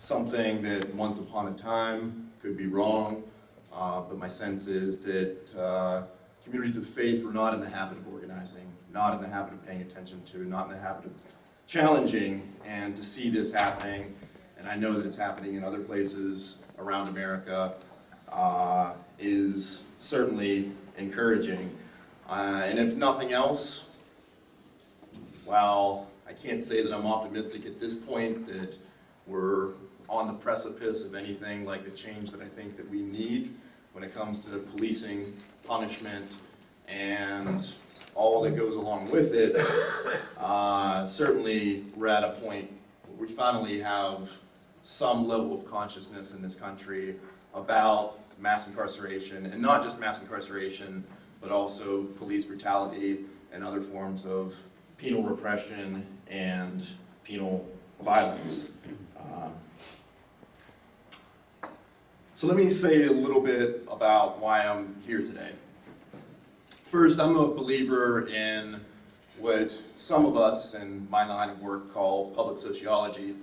something that once upon a time could be wrong, but my sense is that communities of faith were not in the habit of organizing, not in the habit of paying attention to, not in the habit of challenging, and to see this happening, and I know that it's happening in other places around America, is certainly encouraging. And if nothing else, while I can't say that I'm optimistic at this point that we're on the precipice of anything like the change that I think that we need when it comes to policing, punishment, and all that goes along with it, certainly we're at a point where we finally have some level of consciousness in this country about mass incarceration, and not just mass incarceration, but also police brutality and other forms of penal repression and penal violence. So let me say a little bit about why I'm here today. First, I'm a believer in what some of us in my line of work call public sociology.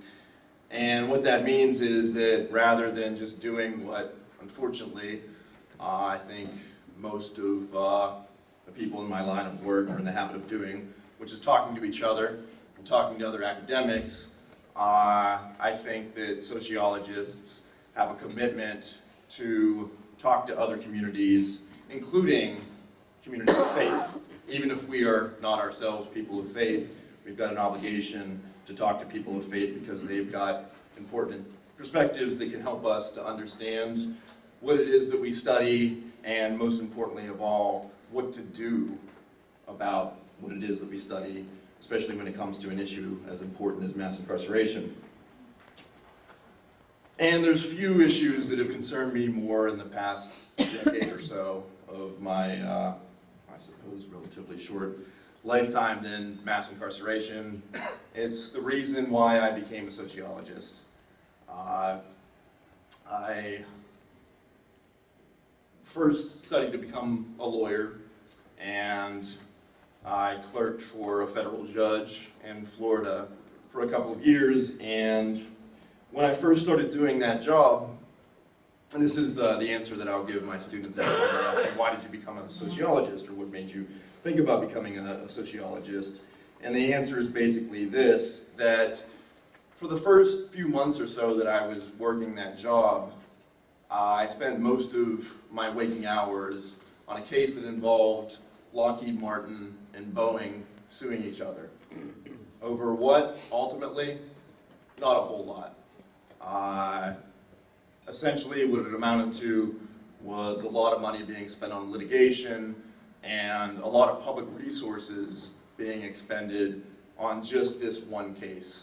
And what that means is that rather than just doing what, unfortunately, I think most of the people in my line of work are in the habit of doing, which is talking to each other and talking to other academics, I think that sociologists have a commitment to talk to other communities, including communities of faith. Even if we are not ourselves people of faith, we've got an obligation to talk to people of faith because they've got important perspectives that can help us to understand what it is that we study, and most importantly of all, what to do about what it is that we study, especially when it comes to an issue as important as mass incarceration. And there's few issues that have concerned me more in the past decade or so of my, I suppose, relatively short lifetime than mass incarceration. It's the reason why I became a sociologist. I first studied to become a lawyer, and I clerked for a federal judge in Florida for a couple of years, and when I first started doing that job, and this is the answer that I'll give my students when they're asking, why did you become a sociologist, or what made you think about becoming a sociologist? And the answer is basically this, that for the first few months or so that I was working that job, I spent most of my waking hours on a case that involved Lockheed Martin and Boeing suing each other. Over what, ultimately? Not a whole lot. Essentially, what it amounted to was a lot of money being spent on litigation and a lot of public resources being expended on just this one case.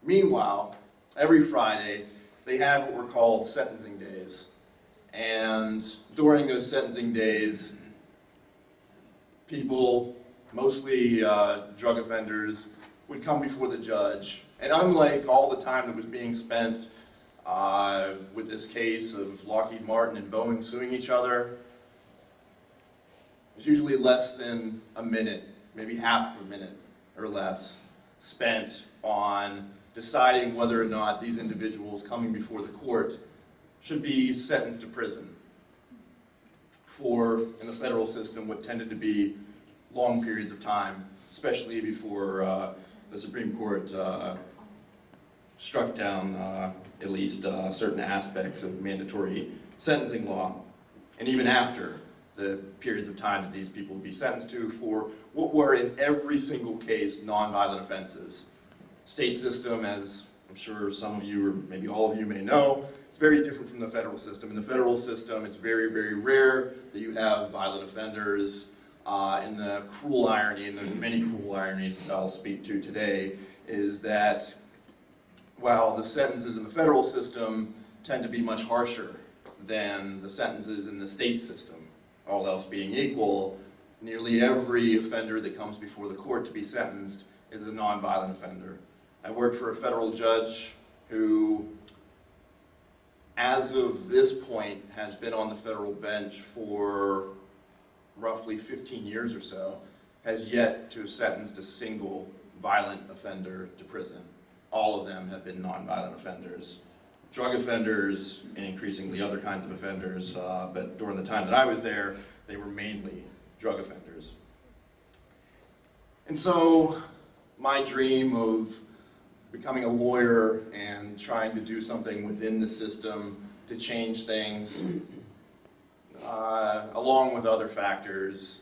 Meanwhile, every Friday, they had what were called sentencing days. And during those sentencing days, people, mostly drug offenders, would come before the judge. And unlike all the time that was being spent with this case of Lockheed Martin and Boeing suing each other, it was usually less than a minute, maybe half of a minute or less, spent on deciding whether or not these individuals coming before the court should be sentenced to prison for, in the federal system, what tended to be long periods of time, especially before the Supreme Court struck down at least certain aspects of mandatory sentencing law, and even after the periods of time that these people would be sentenced to for what were in every single case nonviolent offenses. State system, as I'm sure some of you or maybe all of you may know, it's very different from the federal system. In the federal system, it's very, very rare that you have violent offenders. And the cruel irony, and there's many cruel ironies that I'll speak to today, is that while the sentences in the federal system tend to be much harsher than the sentences in the state system, all else being equal, nearly every offender that comes before the court to be sentenced is a nonviolent offender. I worked for a federal judge who, as of this point, has been on the federal bench for roughly 15 years or so, has yet to have sentenced a single violent offender to prison. all of them have been nonviolent offenders. Drug offenders and increasingly other kinds of offenders, but during the time that I was there, they were mainly drug offenders. And so my dream of becoming a lawyer and trying to do something within the system to change things, along with other factors,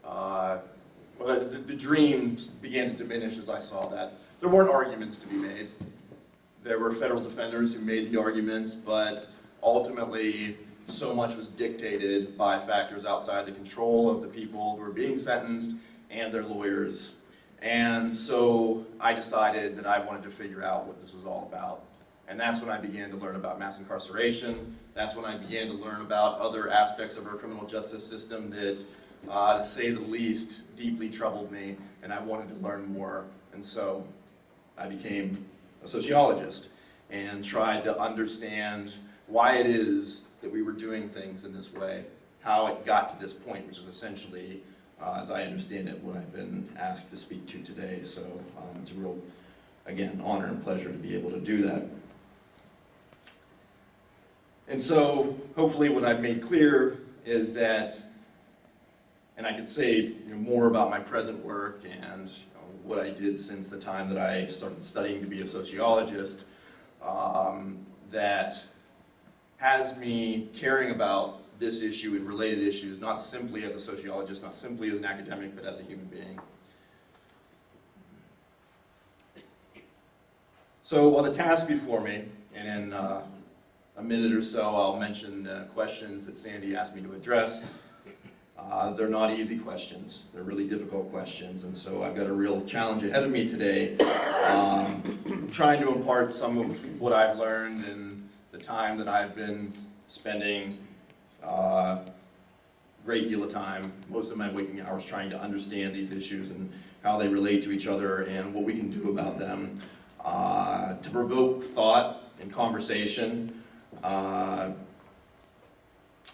the dream began to diminish as I saw that there weren't arguments to be made. There were federal defenders who made the arguments, but ultimately so much was dictated by factors outside the control of the people who were being sentenced and their lawyers. And so I decided that I wanted to figure out what this was all about. And that's when I began to learn about mass incarceration. That's when I began to learn about other aspects of our criminal justice system that, to say the least, deeply troubled me, and I wanted to learn more. And so I became a sociologist and tried to understand why it is that we were doing things in this way, how it got to this point, which is essentially, as I understand it, what I've been asked to speak to today. So it's a real, again, honor and pleasure to be able to do that. And so hopefully what I've made clear is that, and I could say more about my present work and what I did since the time that I started studying to be a sociologist, that has me caring about this issue and related issues, not simply as a sociologist, not simply as an academic, but as a human being. So while the task before me, and in a minute or so I'll mention questions that Sandy asked me to address. They're not easy questions. They're really difficult questions, and so I've got a real challenge ahead of me today, trying to impart some of what I've learned in the time that I've been spending a great deal of time, most of my waking hours, trying to understand these issues and how they relate to each other and what we can do about them, to provoke thought and conversation,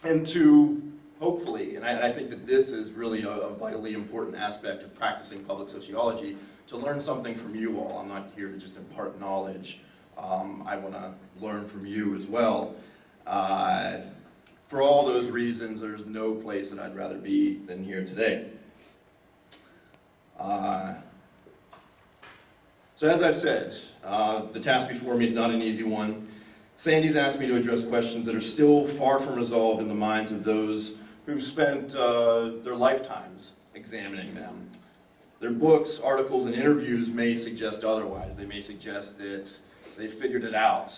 and to hopefully, and I think that this is really a vitally important aspect of practicing public sociology, to learn something from you all. I'm not here to just impart knowledge. I want to learn from you as well. For all those reasons, there's no place that I'd rather be than here today. So as I've said, the task before me is not an easy one. Sandy's asked me to address questions that are still far from resolved in the minds of those who've spent their lifetimes examining them. Their books, articles, and interviews may suggest otherwise. They may suggest that they figured it out.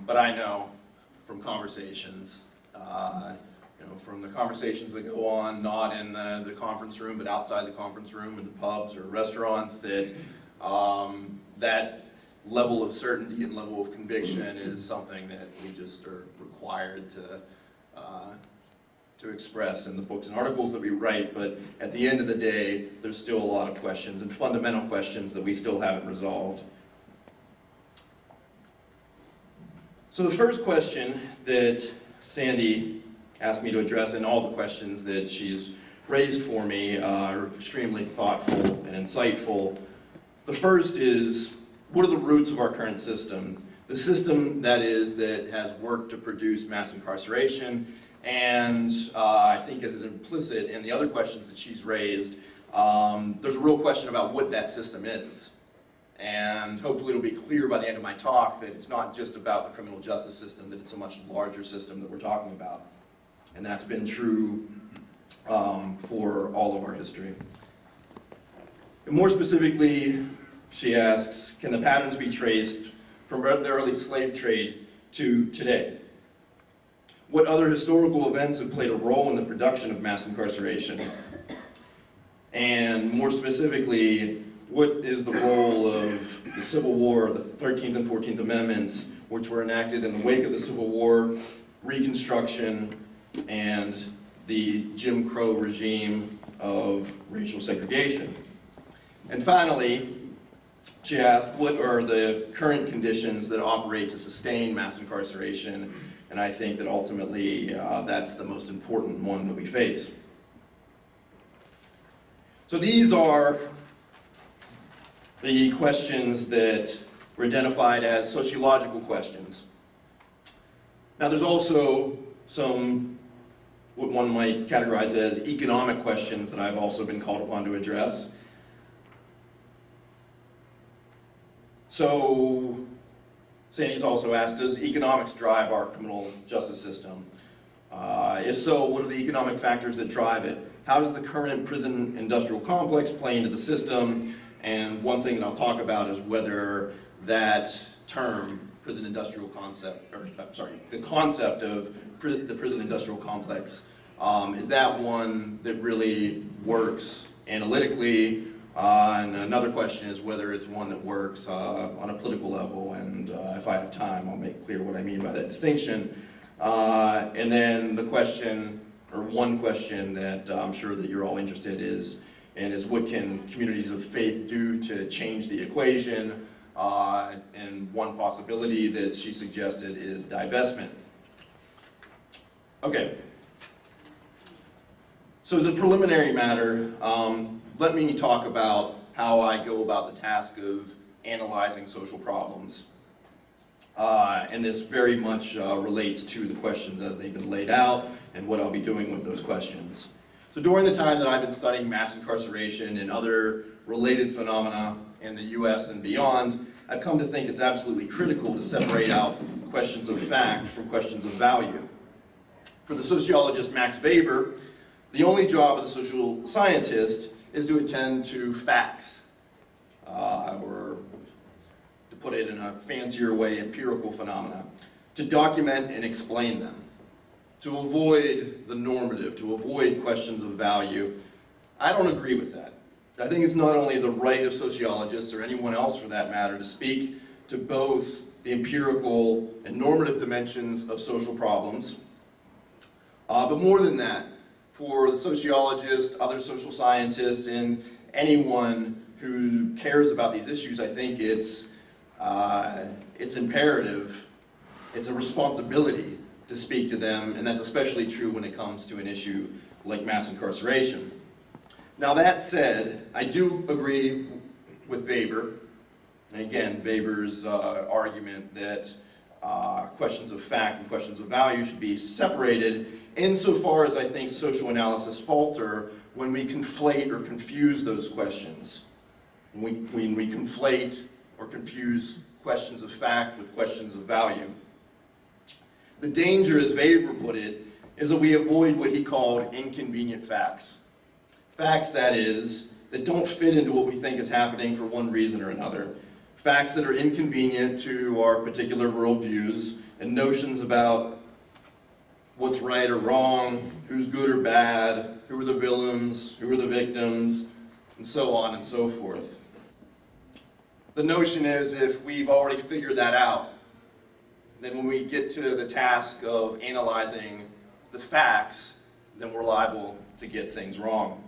But I know from conversations, from the conversations that go on, not in the conference room, but outside the conference room, in the pubs or restaurants, that that level of certainty and level of conviction is something that we just are required to express in the books and articles that we write. But at the end of the day, there's still a lot of questions, and fundamental questions, that we still haven't resolved. So the first question that Sandy asked me to address, and all the questions that she's raised for me are extremely thoughtful and insightful. The first is, what are the roots of our current system? The system, that is, that has worked to produce mass incarceration, and I think as is implicit in the other questions that she's raised, there's a real question about what that system is. And hopefully it'll be clear by the end of my talk that it's not just about the criminal justice system, that it's a much larger system that we're talking about. And that's been true for all of our history. And more specifically, she asks, can the patterns be traced from the early slave trade to today? What other historical events have played a role in the production of mass incarceration? And more specifically, what is the role of the Civil War, the 13th and 14th Amendments, which were enacted in the wake of the Civil War, Reconstruction, and the Jim Crow regime of racial segregation? And finally, she asked, what are the current conditions that operate to sustain mass incarceration? And I think that ultimately that's the most important one that we face. So these are the questions that were identified as sociological questions. Now there's also some, what one might categorize as economic questions that I've also been called upon to address. So, Sandy's also asked, does economics drive our criminal justice system? If so, what are the economic factors that drive it? How does the current prison industrial complex play into the system? And one thing that I'll talk about is whether that term, prison industrial concept, or sorry, the concept of the prison industrial complex, is that one that really works analytically? And another question is whether it's one that works on a political level, and if I have time, I'll make clear what I mean by that distinction. And then the question, or one question that I'm sure that you're all interested in is what can communities of faith do to change the equation? And one possibility that she suggested is divestment. Okay. So as a preliminary matter, let me talk about how I go about the task of analyzing social problems. And this very much relates to the questions as they've been laid out and what I'll be doing with those questions. So during the time that I've been studying mass incarceration and other related phenomena in the US and beyond, I've come to think it's absolutely critical to separate out questions of fact from questions of value. For the sociologist Max Weber, the only job of the social scientist is to attend to facts, or to put it in a fancier way, empirical phenomena, to document and explain them, to avoid the normative, to avoid questions of value. I don't agree with that. I think it's not only the right of sociologists, or anyone else for that matter, to speak to both the empirical and normative dimensions of social problems, but more than that, for the sociologist, other social scientists, and anyone who cares about these issues, I think it's imperative, it's a responsibility to speak to them, and that's especially true when it comes to an issue like mass incarceration. Now that said, I do agree with Weber, and again, Weber's argument that questions of fact and questions of value should be separated, insofar as I think social analysis falter when we conflate or confuse those questions. When we conflate or confuse questions of fact with questions of value. The danger, as Weber put it, is that we avoid what he called inconvenient facts. Facts, that is, that don't fit into what we think is happening for one reason or another. Facts that are inconvenient to our particular worldviews and notions about what's right or wrong, who's good or bad, who are the villains, who are the victims, and so on and so forth. The notion is if we've already figured that out, then when we get to the task of analyzing the facts, then we're liable to get things wrong.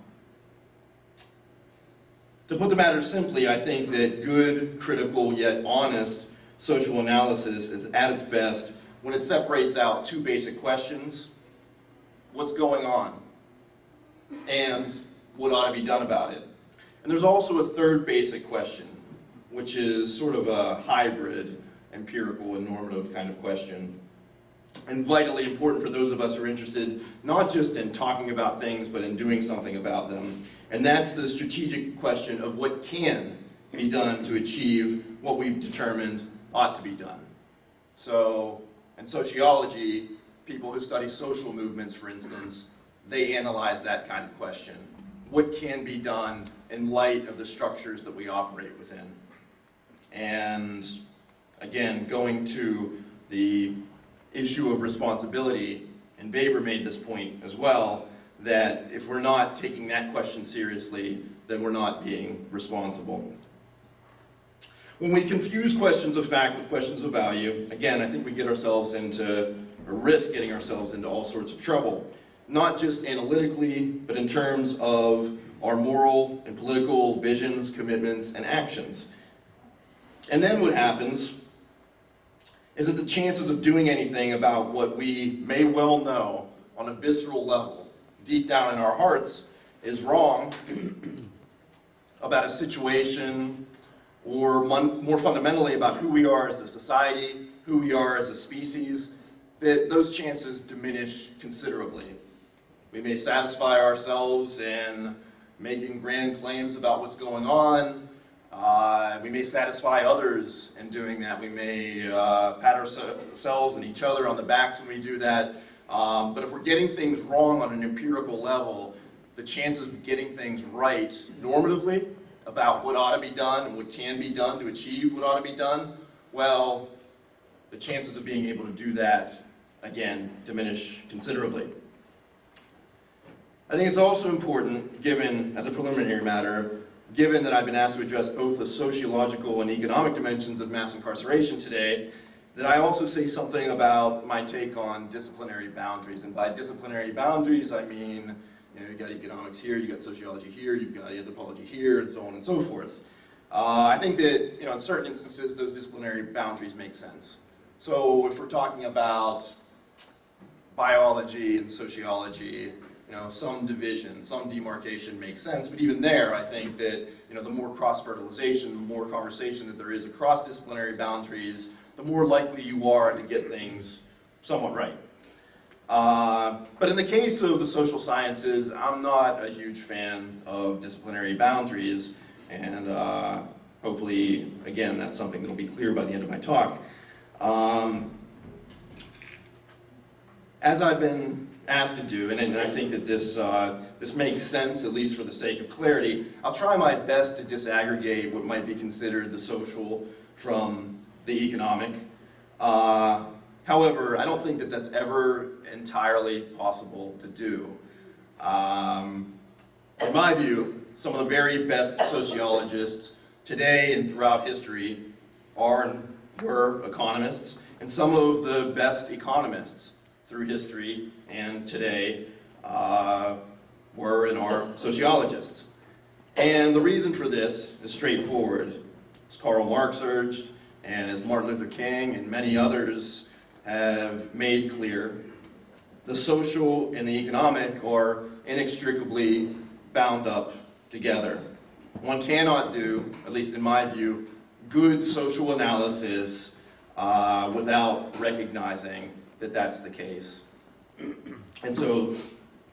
To put the matter simply, I think that good, critical, yet honest social analysis is at its best when it separates out two basic questions: what's going on, and what ought to be done about it. And there's also a third basic question, which is sort of a hybrid, empirical and normative kind of question, and vitally important for those of us who are interested not just in talking about things, but in doing something about them. And that's the strategic question of what can be done to achieve what we've determined ought to be done. So, in sociology, people who study social movements, for instance, they analyze that kind of question. What can be done in light of the structures that we operate within? And again, going to the issue of responsibility, and Weber made this point as well, that if we're not taking that question seriously, then we're not being responsible. When we confuse questions of fact with questions of value, again, I think we get ourselves into, or risk getting ourselves into all sorts of trouble. Not just analytically, but in terms of our moral and political visions, commitments, and actions. And then what happens is that the chances of doing anything about what we may well know on a visceral level, deep down in our hearts, is wrong about a situation or more fundamentally about who we are as a society, who we are as a species, that those chances diminish considerably. We may satisfy ourselves in making grand claims about what's going on. We may satisfy others in doing that. We may pat ourselves and each other on the backs when we do that. But if we're getting things wrong on an empirical level, the chances of getting things right normatively about what ought to be done and what can be done to achieve what ought to be done, well, the chances of being able to do that, again, diminish considerably. I think it's also important, given, as a preliminary matter, given that I've been asked to address both the sociological and economic dimensions of mass incarceration today, that I also say something about my take on disciplinary boundaries. And by disciplinary boundaries, I mean, you've got economics here, you've got sociology here, you've got anthropology here, and so on and so forth. I think that, in certain instances, those disciplinary boundaries make sense. So if we're talking about biology and sociology, some division, some demarcation makes sense, but even there, I think that, the more cross-fertilization, the more conversation that there is across disciplinary boundaries, the more likely you are to get things somewhat right. But in the case of the social sciences, I'm not a huge fan of disciplinary boundaries, and hopefully, again, that's something that will be clear by the end of my talk. As I've been asked to do, and I think that this makes sense, at least for the sake of clarity, I'll try my best to disaggregate what might be considered the social from the economic. However, I don't think that that's ever entirely possible to do. In my view, some of the very best sociologists today and throughout history are and were economists, and some of the best economists through history and today were and are sociologists. And the reason for this is straightforward. As Karl Marx urged, and as Martin Luther King and many others have made clear, the social and the economic are inextricably bound up together. One cannot do, at least in my view, good social analysis without recognizing that that's the case. And so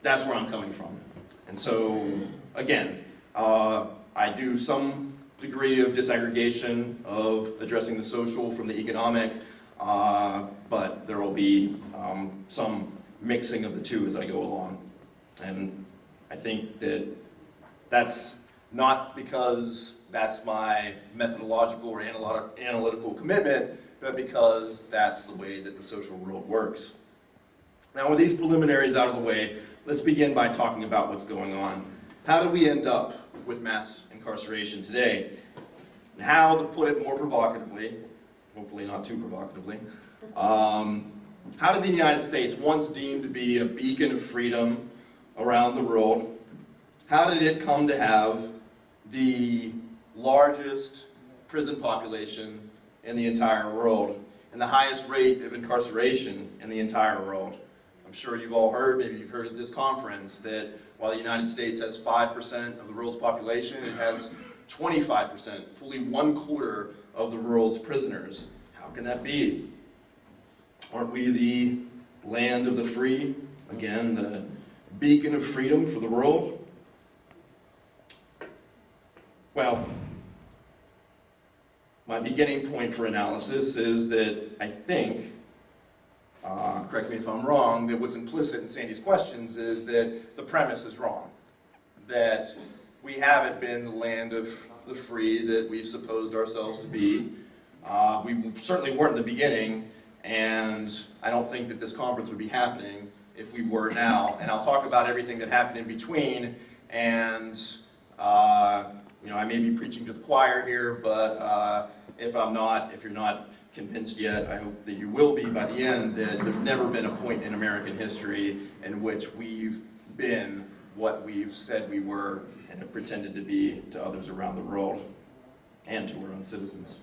that's where I'm coming from. And so, again, I do some degree of disaggregation of addressing the social from the economic, but there will be some mixing of the two as I go along. And I think that that's not because that's my methodological or analytical commitment, but because that's the way that the social world works. Now, with these preliminaries out of the way, let's begin by talking about what's going on. How did we end up with mass incarceration today? And how, to put it more provocatively, hopefully not too provocatively, how did the United States, once deemed to be a beacon of freedom around the world, how did it come to have the largest prison population in the entire world and the highest rate of incarceration in the entire world? I'm sure you've all heard, maybe you've heard at this conference, that while the United States has 5% of the world's population, it has 25%, fully 1/4 of the world's prisoners. How can that be? Aren't we the land of the free? Again, the beacon of freedom for the world? Well, my beginning point for analysis is that I think, correct me if I'm wrong, that what's implicit in Sandy's questions is that the premise is wrong. That we haven't been the land of the free that we've supposed ourselves to be. We certainly weren't in the beginning, and I don't think that this conference would be happening if we were now. And I'll talk about everything that happened in between, and I may be preaching to the choir here, but if you're not convinced yet, I hope that you will be by the end, that there's never been a point in American history in which we've been what we've said we were and have pretended to be to others around the world and to our own citizens.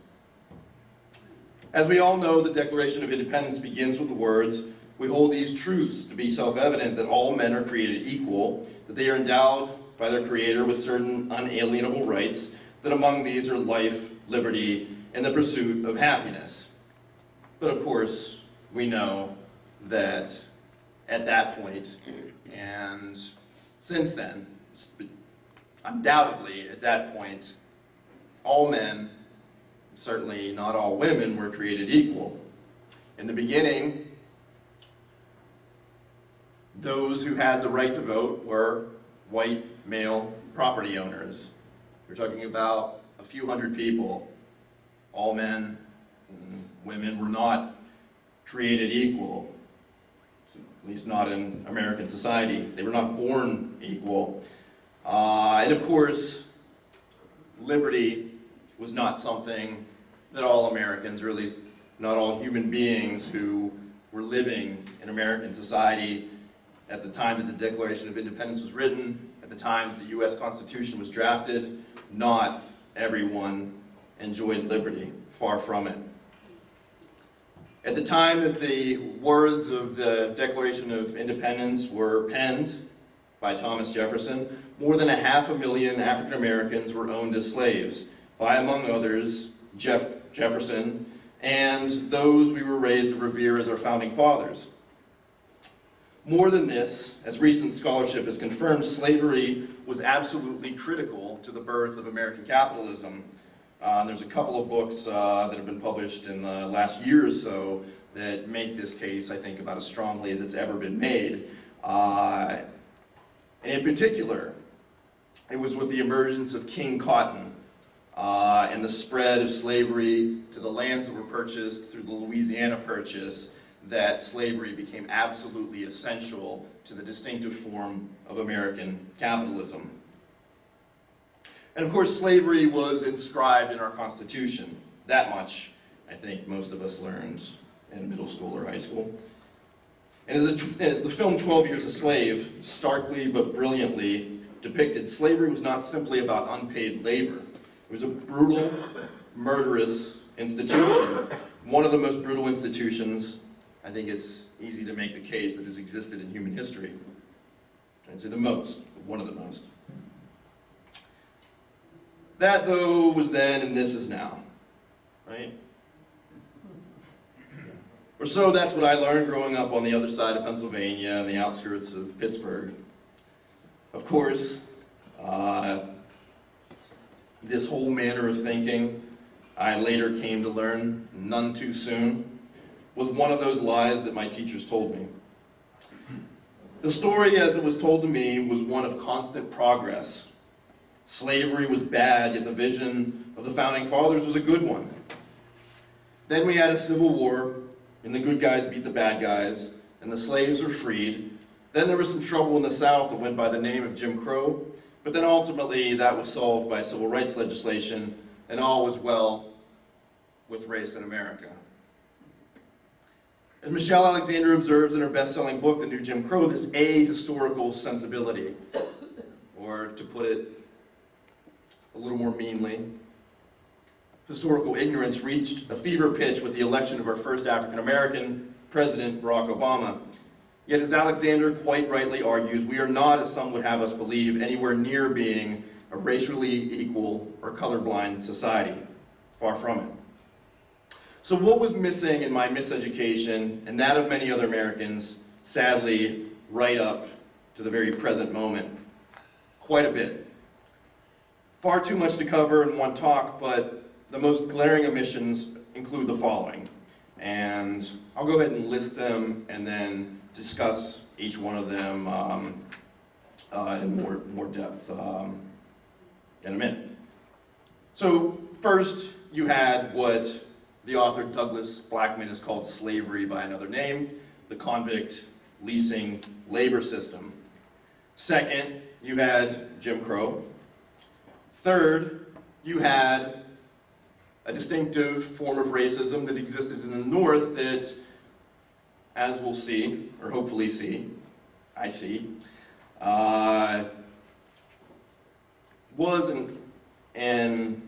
As we all know, the Declaration of Independence begins with the words, "We hold these truths to be self-evident, that all men are created equal, that they are endowed by their Creator with certain unalienable rights, that among these are life, liberty, and the pursuit of happiness. But of course, we know that at that point, and since then, undoubtedly at that point, all men, certainly not all women, were created equal. In the beginning, those who had the right to vote were white male property owners. We're talking about a few hundred people. All men and women were not created equal, at least not in American society. They were not born equal. And of course, liberty was not something that all Americans, or at least not all human beings who were living in American society at the time that the Declaration of Independence was written, at the time that the U.S. Constitution was drafted, not everyone enjoyed liberty. Far from it. At the time that the words of the Declaration of Independence were penned by Thomas Jefferson, more than 500,000 African Americans were owned as slaves by, among others, Jefferson and those we were raised to revere as our founding fathers. More than this, as recent scholarship has confirmed, slavery was absolutely critical to the birth of American capitalism. There's a couple of books that have been published in the last year or so that make this case, I think, about as strongly as it's ever been made. And in particular, it was with the emergence of King Cotton and the spread of slavery to the lands that were purchased through the Louisiana Purchase that slavery became absolutely essential to the distinctive form of American capitalism. And of course, slavery was inscribed in our Constitution. That much, I think, most of us learned in middle school or high school. And as the film 12 Years a Slave starkly but brilliantly depicted, slavery was not simply about unpaid labor. It was a brutal, murderous institution. One of the most brutal institutions, I think it's easy to make the case, that has existed in human history. I'd say the most, but one of the most. That, though, was then, and this is now, right? Or so that's what I learned growing up on the other side of Pennsylvania, on the outskirts of Pittsburgh. Of course, this whole manner of thinking, I later came to learn, none too soon, was one of those lies that my teachers told me. The story, as it was told to me, was one of constant progress. Slavery was bad, yet the vision of the Founding Fathers was a good one. Then we had a civil war, and the good guys beat the bad guys, and the slaves were freed. Then there was some trouble in the South that went by the name of Jim Crow, but then ultimately that was solved by civil rights legislation, and all was well with race in America. As Michelle Alexander observes in her best-selling book, The New Jim Crow, this ahistorical sensibility, or to put it a little more meanly, historical ignorance reached a fever pitch with the election of our first African-American president, Barack Obama. Yet, as Alexander quite rightly argues, we are not, as some would have us believe, anywhere near being a racially equal or colorblind society. Far from it. So what was missing in my miseducation, and that of many other Americans, sadly, right up to the very present moment? Quite a bit. Far too much to cover in one talk, but the most glaring omissions include the following. And I'll go ahead and list them and then discuss each one of them in more depth in a minute. So first, you had what the author Douglas Blackman has called slavery by another name, the convict leasing labor system. Second, you had Jim Crow. Third, you had a distinctive form of racism that existed in the North that, as we'll see, or hopefully see, was in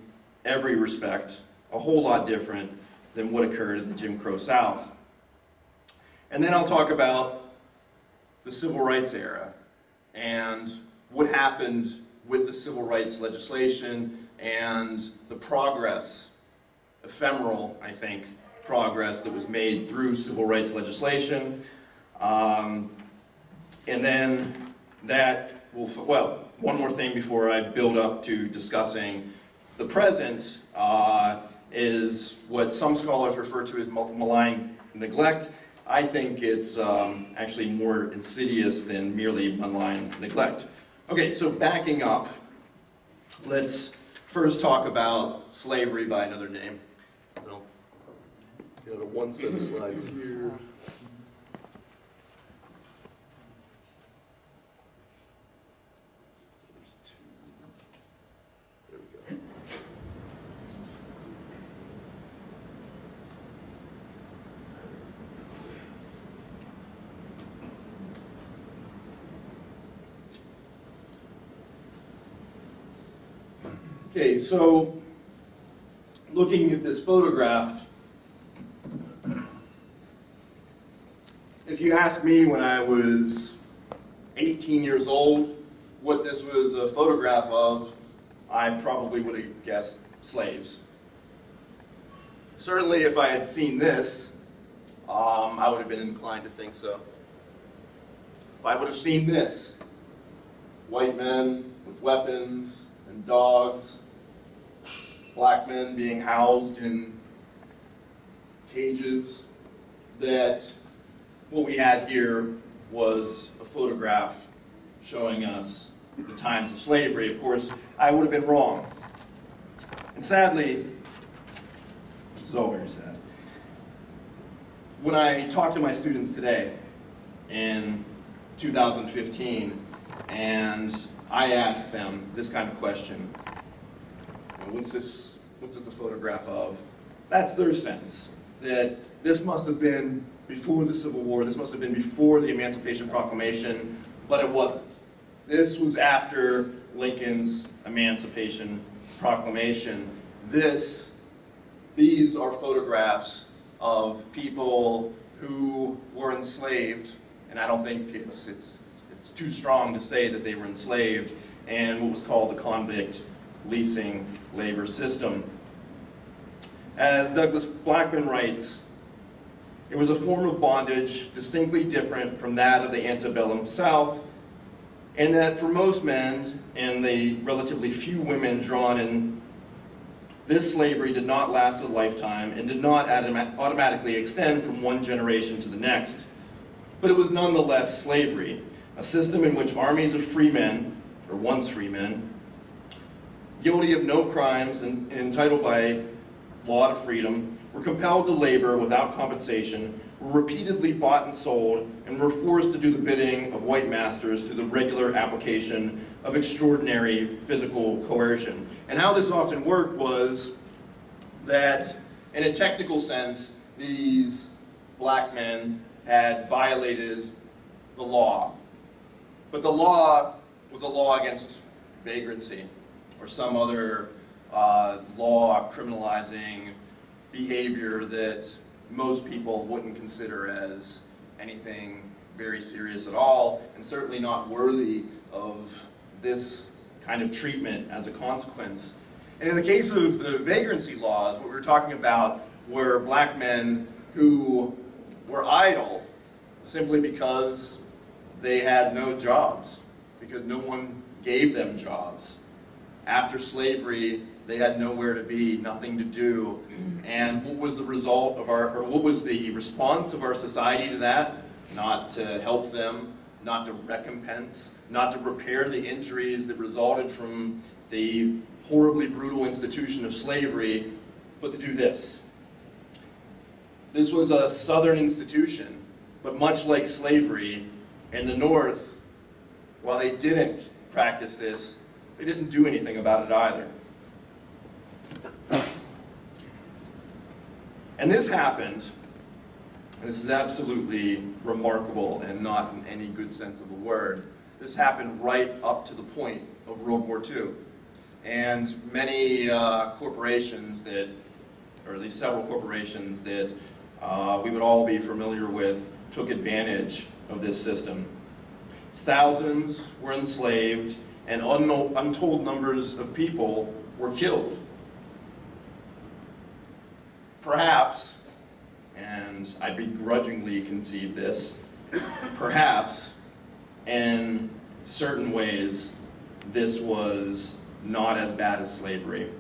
every respect a whole lot different than what occurred in the Jim Crow South. And then I'll talk about the civil rights era and what happened with the civil rights legislation and the progress ephemeral, I think, progress that was made through civil rights legislation. And then that will, well, one more thing before I build up to discussing the present is what some scholars refer to as malign neglect. I think it's actually more insidious than merely malign neglect. Okay, so backing up, let's first talk about slavery by another name. I'll go to one set of slides here. There we go. Okay, so looking at this photograph, if you asked me when I was 18 years old what this was a photograph of, I probably would have guessed slaves. Certainly if I had seen this, I would have been inclined to think so. If I would have seen this, white men with weapons and dogs, black men being housed in cages, that what we had here was a photograph showing us the times of slavery. Of course, I would have been wrong. And sadly, this is all very sad. When I talk to my students today in 2015, and I ask them this kind of question, what's this the photograph of? That's their sense, that this must have been before the Civil War, this must have been before the Emancipation Proclamation, but it wasn't. This was after Lincoln's Emancipation Proclamation. These are photographs of people who were enslaved, and I don't think it's too strong to say that they were enslaved, and what was called the Convict leasing labor system. As Douglas Blackmun writes, it was a form of bondage distinctly different from that of the antebellum South, and that for most men and the relatively few women drawn in this slavery did not last a lifetime and did not automatically extend from one generation to the next. But it was nonetheless slavery, a system in which armies of free men, or once free men, guilty of no crimes and entitled by law to freedom, were compelled to labor without compensation, were repeatedly bought and sold, and were forced to do the bidding of white masters through the regular application of extraordinary physical coercion. And how this often worked was that, in a technical sense, these black men had violated the law. But the law was a law against vagrancy, or some other law criminalizing behavior that most people wouldn't consider as anything very serious at all, and certainly not worthy of this kind of treatment as a consequence. And in the case of the vagrancy laws, what we were talking about were black men who were idle simply because they had no jobs, because no one gave them jobs. After slavery, they had nowhere to be, nothing to do. And what was the result of what was the response of our society to that? Not to help them, not to recompense, not to repair the injuries that resulted from the horribly brutal institution of slavery, but to do this. This was a Southern institution, but much like slavery, in the North, while they didn't practice this, they didn't do anything about it either. And this happened, and this is absolutely remarkable and not in any good sense of the word, this happened right up to the point of World War II. And many corporations that, or at least several corporations that we would all be familiar with, took advantage of this system. Thousands were enslaved, and untold numbers of people were killed. perhaps, and I begrudgingly concede this, perhaps in certain ways this was not as bad as slavery.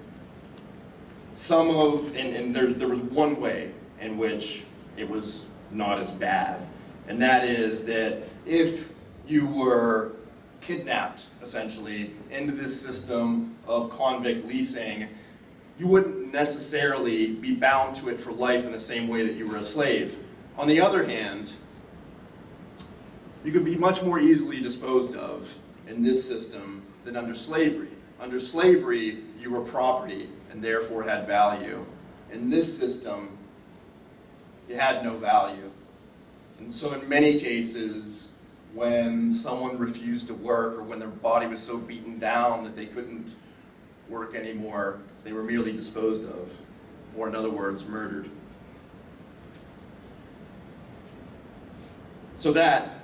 There was one way in which it was not as bad, and that is that if you were kidnapped, essentially, into this system of convict leasing, you wouldn't necessarily be bound to it for life in the same way that you were a slave. On the other hand, you could be much more easily disposed of in this system than under slavery. Under slavery, you were property and therefore had value. In this system, you had no value. And so in many cases, when someone refused to work or when their body was so beaten down that they couldn't work anymore, they were merely disposed of, or in other words, murdered. So that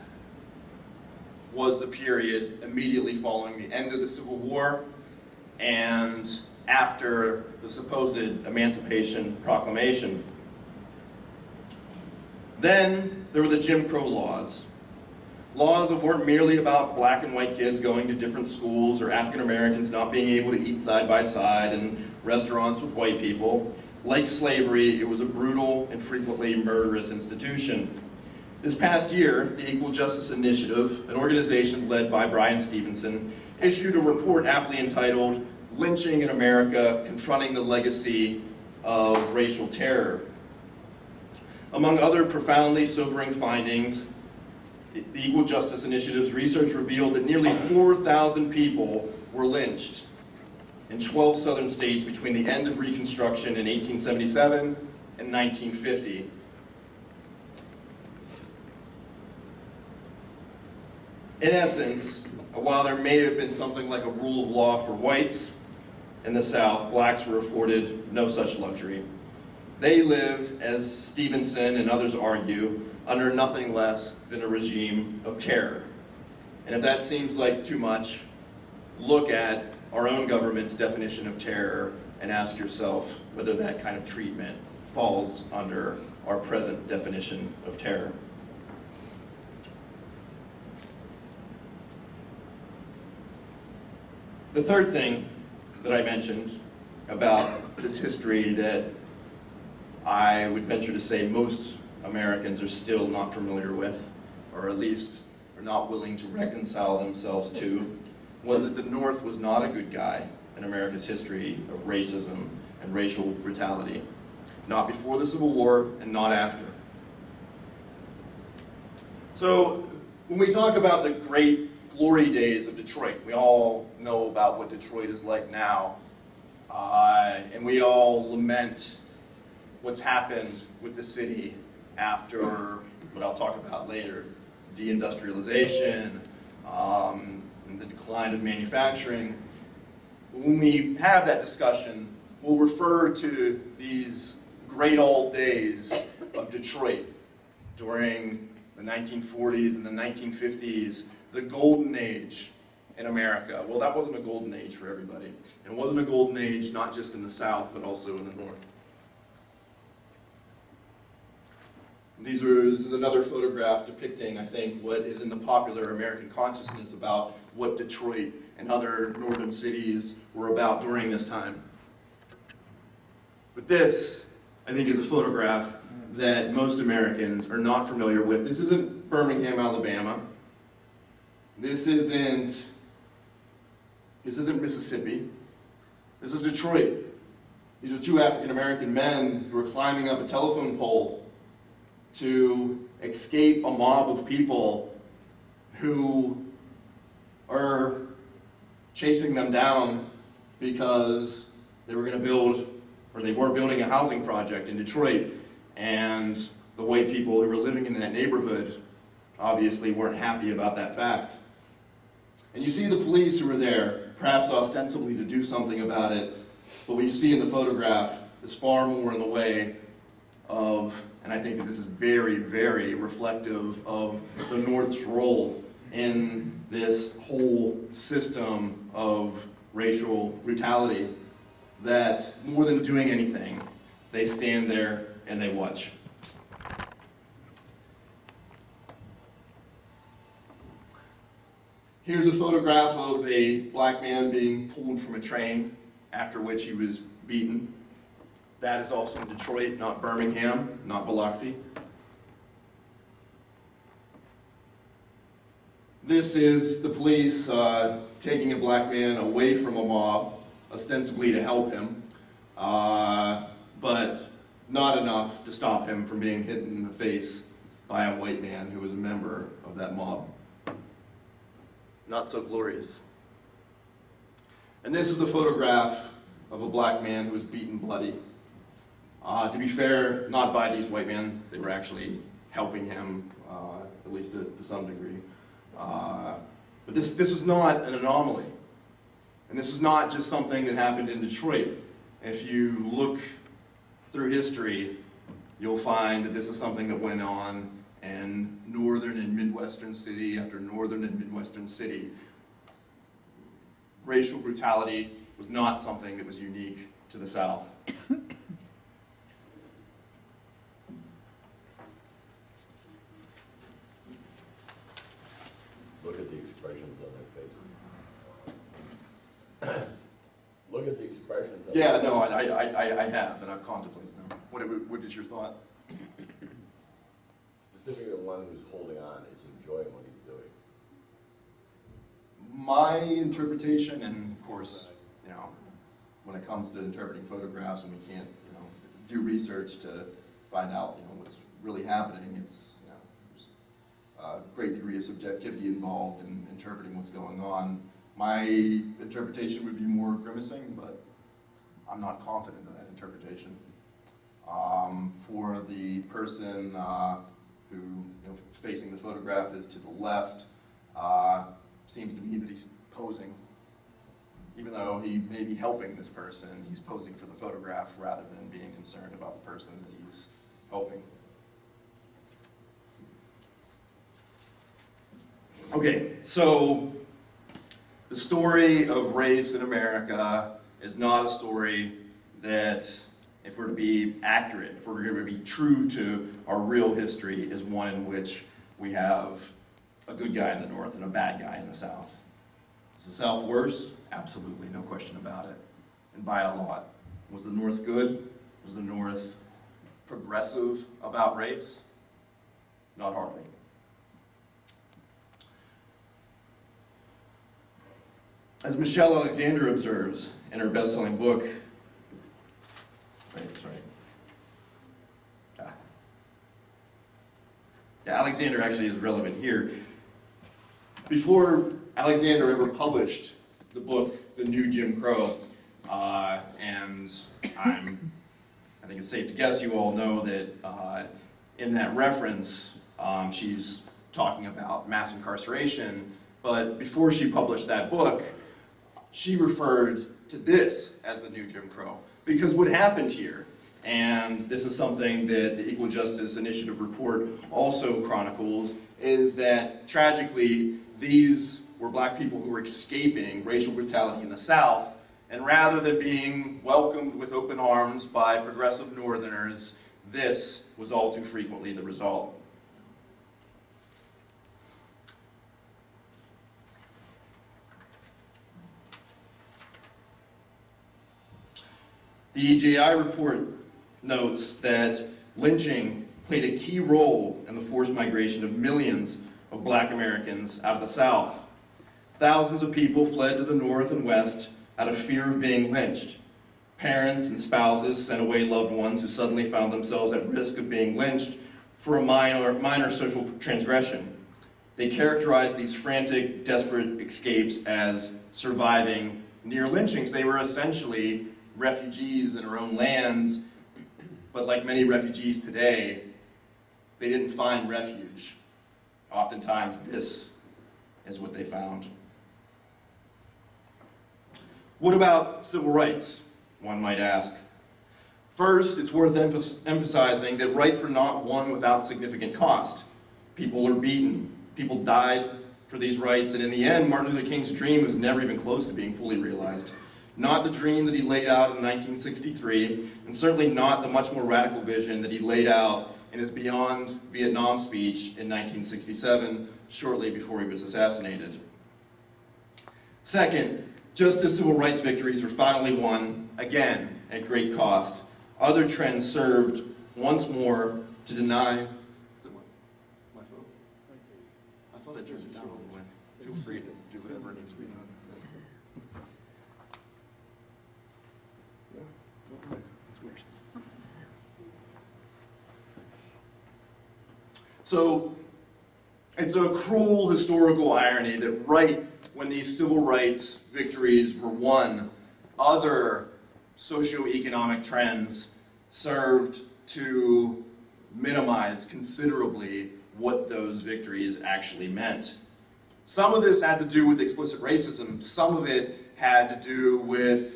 was the period immediately following the end of the Civil War and after the supposed Emancipation Proclamation. Then there were the Jim Crow laws. Laws that weren't merely about black and white kids going to different schools or African Americans not being able to eat side by side in restaurants with white people. Like slavery, it was a brutal and frequently murderous institution. This past year, the Equal Justice Initiative, an organization led by Bryan Stevenson, issued a report aptly entitled "Lynching in America, Confronting the Legacy of Racial Terror." Among other profoundly sobering findings, the Equal Justice Initiative's research revealed that nearly 4,000 people were lynched in 12 southern states between the end of Reconstruction in 1877 and 1950. In essence, while there may have been something like a rule of law for whites in the South, blacks were afforded no such luxury. They lived, as Stevenson and others argue, under nothing less than a regime of terror. And if that seems like too much, look at our own government's definition of terror and ask yourself whether that kind of treatment falls under our present definition of terror. The third thing that I mentioned about this history that I would venture to say most Americans are still not familiar with, or at least are not willing to reconcile themselves to, was that the North was not a good guy in America's history of racism and racial brutality. Not before the Civil War and not after. So when we talk about the great glory days of Detroit, we all know about what Detroit is like now, and we all lament what's happened with the city after what I'll talk about later, de-industrialization, and the decline of manufacturing. When we have that discussion, we'll refer to these great old days of Detroit during the 1940s and the 1950s, the golden age in America. Well, that wasn't a golden age for everybody. It wasn't a golden age not just in the South, but also in the North. This is another photograph depicting, I think, what is in the popular American consciousness about what Detroit and other northern cities were about during this time. But this, I think, is a photograph that most Americans are not familiar with. This isn't Birmingham, Alabama. This isn't Mississippi. This is Detroit. These are two African American men who are climbing up a telephone pole to escape a mob of people who are chasing them down because they were going to build, or they were building a housing project in Detroit, and the white people who were living in that neighborhood obviously weren't happy about that fact. And you see the police who were there, perhaps ostensibly to do something about it, but what you see in the photograph is far more in the way of, and I think that this is very, very reflective of the North's role in this whole system of racial brutality, that more than doing anything, They stand there and they watch. Here's a photograph of a black man being pulled from a train, after which he was beaten. That is also in Detroit, not Birmingham, not Biloxi. This is the police taking a black man away from a mob, ostensibly to help him, but not enough to stop him from being hit in the face by a white man who was a member of that mob. Not so glorious. And this is a photograph of a black man who was beaten bloody. To be fair, not by these white men. They were actually helping him, at least to some degree. But this is not an anomaly. And this is not just something that happened in Detroit. If you look through history, you'll find that this is something that went on in northern and midwestern city after northern and midwestern city. Racial brutality was not something that was unique to the South. Look at the expressions on their faces. Look at the expressions on Yeah, no, I have, and I've contemplated them. What is your thought? Specifically, the one who's holding on is enjoying what he's doing. My interpretation, and of course, when it comes to interpreting photographs, and we can't, do research to find out, what's really happening, it's, there's a great degree of subjectivity involved in interpreting what's going on. My interpretation would be more grimacing, but I'm not confident in that interpretation. For the person who, facing the photograph is to the left, seems to me that he's posing. Even though he may be helping this person, he's posing for the photograph rather than being concerned about the person that he's helping. Okay, so the story of race in America is not a story that, if we're to be accurate, if we're going to be true to our real history, is one in which we have a good guy in the North and a bad guy in the South. Is the South worse? Absolutely, no question about it, and by a lot. Was the North good? Was the North progressive about race? Not hardly. As Michelle Alexander observes in her best-selling book, Alexander actually is relevant here. Before Alexander ever published the book, The New Jim Crow, and I think it's safe to guess you all know that in that reference, she's talking about mass incarceration, but before she published that book, she referred to this as the new Jim Crow. Because what happened here, and this is something that the Equal Justice Initiative report also chronicles, is that tragically these were black people who were escaping racial brutality in the South, and rather than being welcomed with open arms by progressive Northerners, this was all too frequently the result. The EJI report notes that lynching played a key role in the forced migration of millions of black Americans out of the South. Thousands of people fled to the North and West out of fear of being lynched. Parents and spouses sent away loved ones who suddenly found themselves at risk of being lynched for a minor social transgression. They characterized these frantic, desperate escapes as surviving near lynchings. They were essentially refugees in our own lands, but like many refugees today, they didn't find refuge. Oftentimes, this is what they found. What about civil rights, one might ask? First, it's worth emphasizing that rights were not won without significant cost. People were beaten. People died for these rights, and in the end, Martin Luther King's dream was never even close to being fully realized. not the dream that he laid out in 1963, and certainly not the much more radical vision that he laid out in his Beyond Vietnam speech in 1967, shortly before he was assassinated. Second, just as civil rights victories were finally won, again, at great cost, other trends served once more to deny... Is it my phone? I thought I turned it down all the way. Feel free to do whatever needs to be done. So, it's a cruel historical irony that right when these civil rights victories were won, other socioeconomic trends served to minimize considerably what those victories actually meant. Some of this had to do with explicit racism. Some of it had to do with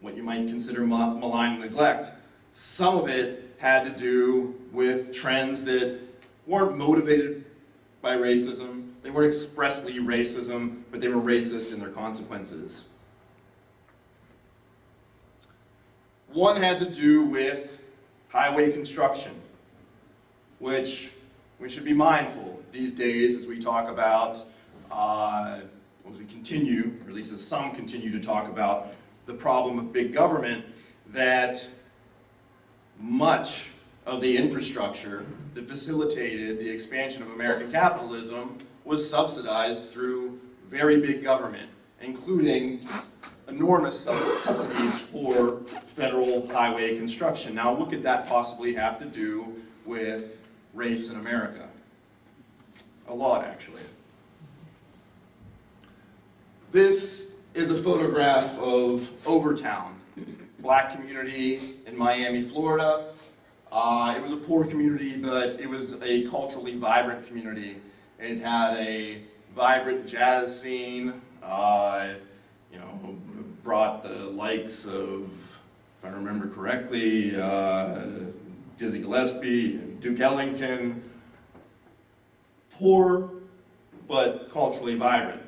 what you might consider malign neglect. Some of it had to do with trends that weren't motivated by racism. They weren't expressly racism, but they were racist in their consequences. One had to do with highway construction, which we should be mindful these days as we talk about, as we continue, or at least as some continue to talk about, the problem of big government, that much of the infrastructure that facilitated the expansion of American capitalism was subsidized through very big government, including enormous subsidies for federal highway construction. Now, what could that possibly have to do with race in America? A lot, actually. This is a photograph of Overtown, black community in Miami, Florida. It was a poor community, but it was a culturally vibrant community. It had a vibrant jazz scene, brought the likes of, if I remember correctly, Dizzy Gillespie and Duke Ellington. Poor, but culturally vibrant.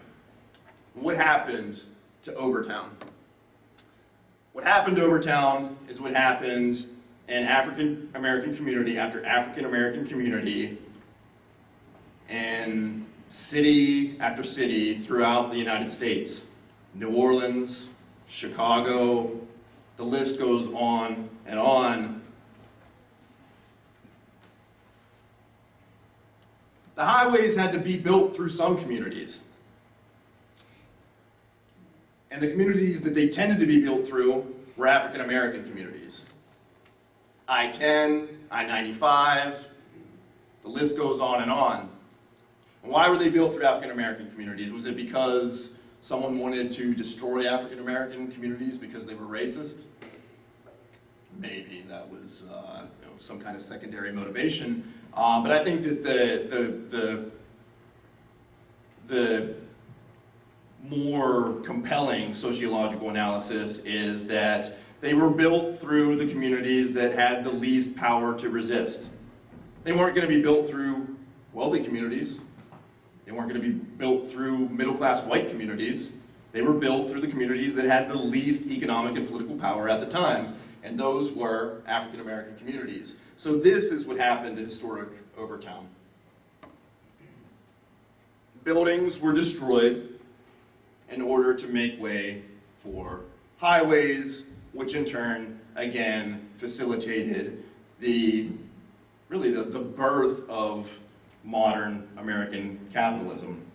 What happened to Overtown? What happened to Overtown is what happened in African American community after African American community in city after city throughout the United States. New Orleans, Chicago, the list goes on and on. The highways had to be built through some communities. And the communities that they tended to be built through were African American communities. I-10, I-95, the list goes on and on. And why were they built through African American communities? Was it because someone wanted to destroy African American communities because they were racist? Maybe that was some kind of secondary motivation. But I think that the more compelling sociological analysis is that they were built through the communities that had the least power to resist. They weren't going to be built through wealthy communities. They weren't going to be built through middle-class white communities. They were built through the communities that had the least economic and political power at the time, and those were African American communities. So this is what happened to historic Overtown. Buildings were destroyed in order to make way for highways, which in turn, again, facilitated the birth of modern American capitalism.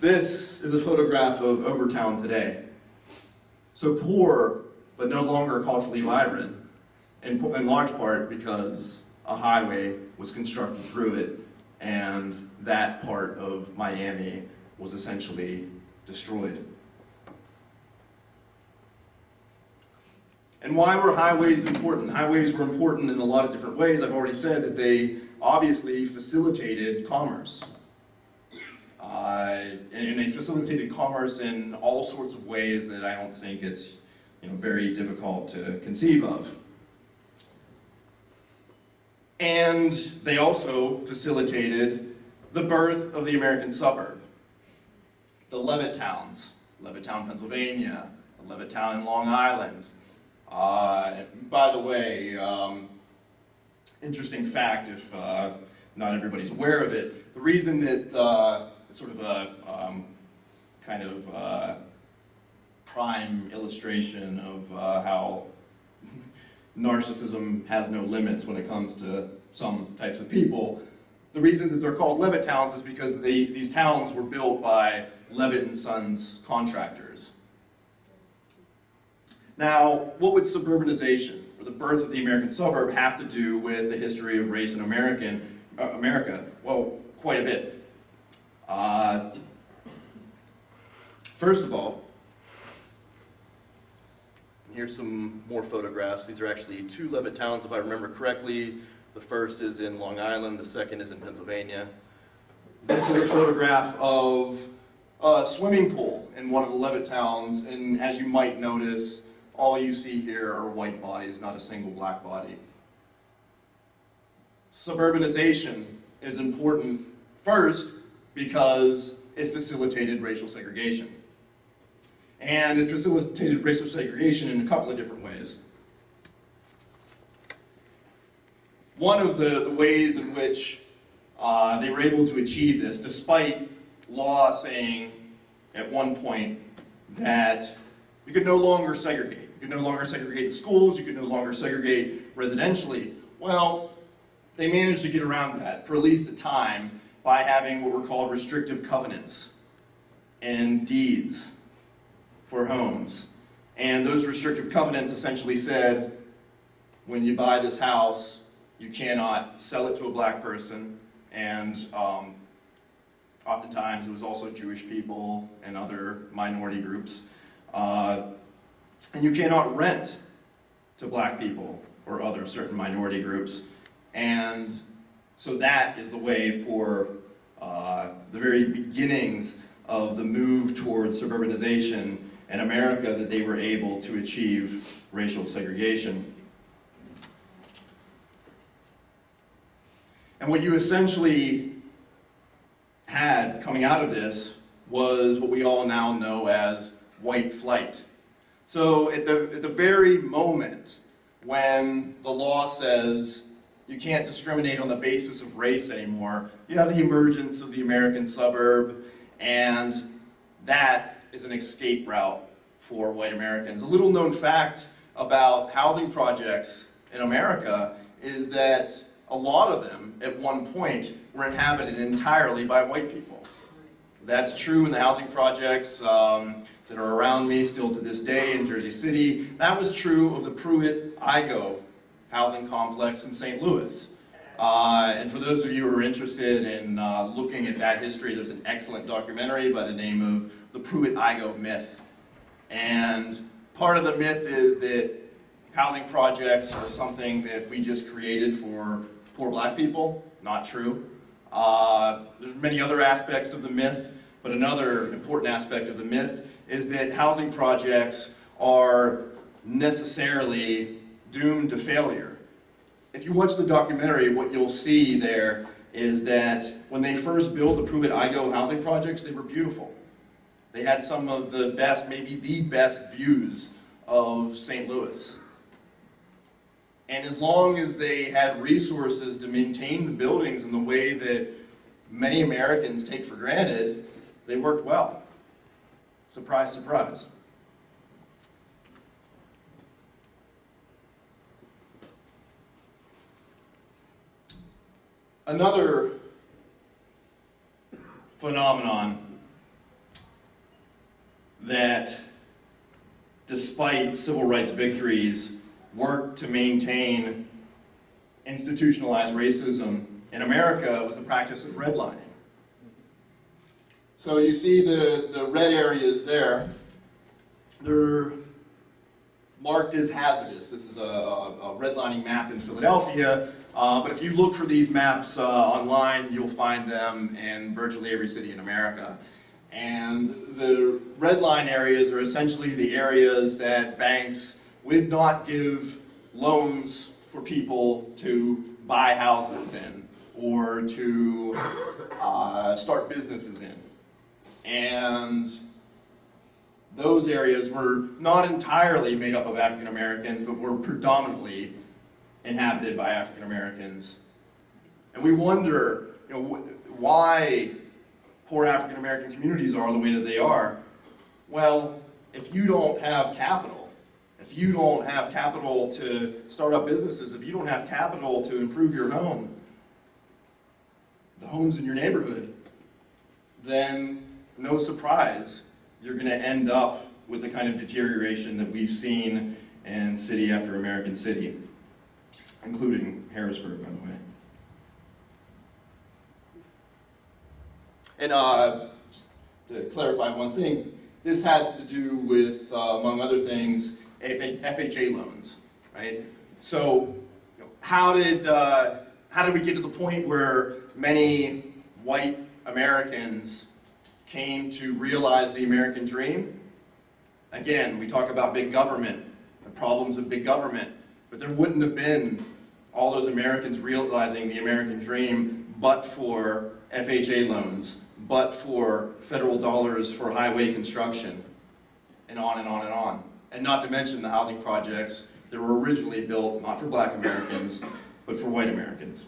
This is a photograph of Overtown today. So poor, but no longer culturally vibrant, in large part because a highway was constructed through it, and that part of Miami was essentially destroyed. And why were highways important? Highways were important in a lot of different ways. I've already said that they obviously facilitated commerce. And they facilitated commerce in all sorts of ways that I don't think it's very difficult to conceive of. And they also facilitated the birth of the American suburb. The Levitt Towns, Levittown, Pennsylvania, Levittown in Long Island. By the way, interesting fact, if not everybody's aware of it, the reason that it's sort of a kind of prime illustration of how narcissism has no limits when it comes to some types of people. The reason that they're called Levitt Towns is because these towns were built by Levitt and Sons contractors. Now, what would suburbanization, or the birth of the American suburb, have to do with the history of race in America? Well, quite a bit. First of all, here's some more photographs. These are actually two Levitt Towns, if I remember correctly. The first is in Long Island, the second is in Pennsylvania. This is a photograph of a swimming pool in one of the Levitt Towns, and as you might notice, all you see here are white bodies, not a single black body. Suburbanization is important, first, because it facilitated racial segregation. And it facilitated racial segregation in a couple of different ways. One of the ways in which they were able to achieve this, despite law saying at one point that you could no longer segregate. You could no longer segregate in schools, you could no longer segregate residentially. Well, they managed to get around that for at least a time by having what were called restrictive covenants and deeds for homes. And those restrictive covenants essentially said, when you buy this house, you cannot sell it to a black person, and oftentimes it was also Jewish people and other minority groups. And you cannot rent to black people or other certain minority groups. And so that is the way for the very beginnings of the move towards suburbanization in America that they were able to achieve racial segregation. And what you essentially had coming out of this was what we all now know as white flight. So at the very moment when the law says you can't discriminate on the basis of race anymore, you have the emergence of the American suburb, and that is an escape route for white Americans. A little known fact about housing projects in America is that a lot of them, at one point, were inhabited entirely by white people. That's true in the housing projects that are around me still to this day in Jersey City. That was true of the Pruitt-Igoe housing complex in St. Louis. And for those of you who are interested in looking at that history, there's an excellent documentary by the name of The Pruitt-Igoe Myth. And part of the myth is that housing projects are something that we just created for poor black people. Not true. There's many other aspects of the myth, but another important aspect of the myth is that housing projects are necessarily doomed to failure. If you watch the documentary, what you'll see there is that when they first built the Pruitt-Igoe housing projects, they were beautiful. They had some of the best, maybe the best views of St. Louis. And as long as they had resources to maintain the buildings in the way that many Americans take for granted, they worked well. Surprise, surprise. Another phenomenon that, despite civil rights victories, worked to maintain institutionalized racism in America was the practice of redlining. So you see the red areas there. They're marked as hazardous. This is a redlining map in Philadelphia. But if you look for these maps online, you'll find them in virtually every city in America. And the red line areas are essentially the areas that banks would not give loans for people to buy houses in or to start businesses in. And those areas were not entirely made up of African Americans, but were predominantly inhabited by African Americans. And we wonder, why poor African American communities are the way that they are. Well, if you don't have capital, if you don't have capital to start up businesses, if you don't have capital to improve your home, the homes in your neighborhood, then no surprise, you're going to end up with the kind of deterioration that we've seen in city after American city, including Harrisburg, by the way. And to clarify one thing, this had to do with, among other things, FHA loans, right? So, how did we get to the point where many white Americans came to realize the American dream? Again, we talk about big government, the problems of big government, but there wouldn't have been all those Americans realizing the American dream but for FHA loans, but for federal dollars for highway construction, and on and on and on. And not to mention the housing projects that were originally built not for black Americans, but for white Americans.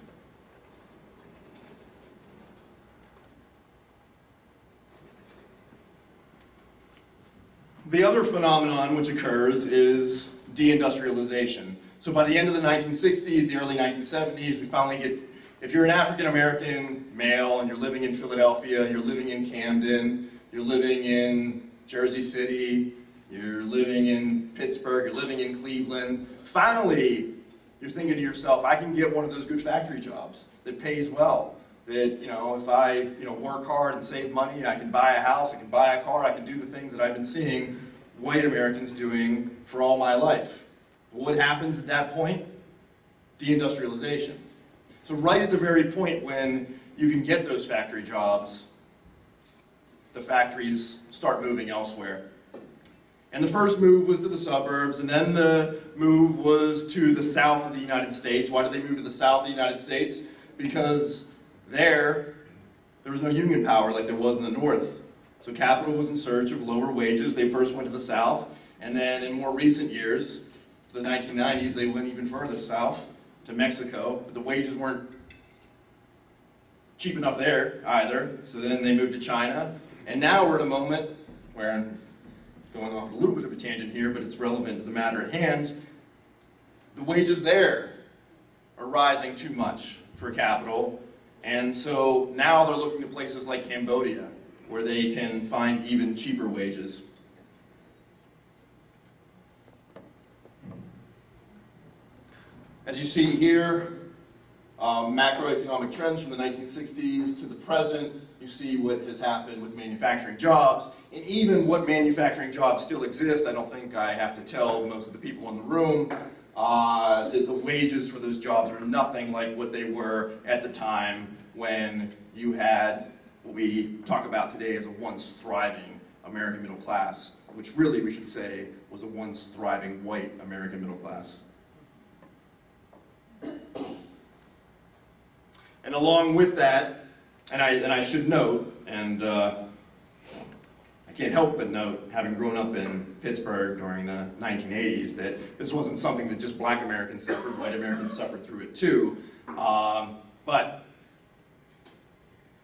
The other phenomenon which occurs is de-industrialization. So by the end of the 1960s, the early 1970s, we finally get, if you're an African American male and you're living in Philadelphia, you're living in Camden, you're living in Jersey City, you're living in Pittsburgh, you're living in Cleveland, finally you're thinking to yourself, I can get one of those good factory jobs that pays well. That, if I, work hard and save money, I can buy a house, I can buy a car, I can do the things that I've been seeing white Americans doing for all my life. What happens at that point? De-industrialization. So right at the very point when you can get those factory jobs, the factories start moving elsewhere. And the first move was to the suburbs, and then the move was to the south of the United States. Why did they move to the south of the United States? Because there was no union power like there was in the north. So capital was in search of lower wages. They first went to the south, and then in more recent years, the 1990s, they went even further south to Mexico, but the wages weren't cheap enough there either, so then they moved to China. And now we're at a moment where, I'm going off a little bit of a tangent here, but it's relevant to the matter at hand, the wages there are rising too much for capital, and so now they're looking to places like Cambodia, where they can find even cheaper wages. As you see here, macroeconomic trends from the 1960s to the present, you see what has happened with manufacturing jobs, and even what manufacturing jobs still exist. I don't think I have to tell most of the people in the room that the wages for those jobs are nothing like what they were at the time when you had what we talk about today as a once thriving American middle class, which really we should say was a once thriving white American middle class. And along with that, and I should note, and I can't help but note, having grown up in Pittsburgh during the 1980s, that this wasn't something that just black Americans suffered, white Americans suffered through it too. But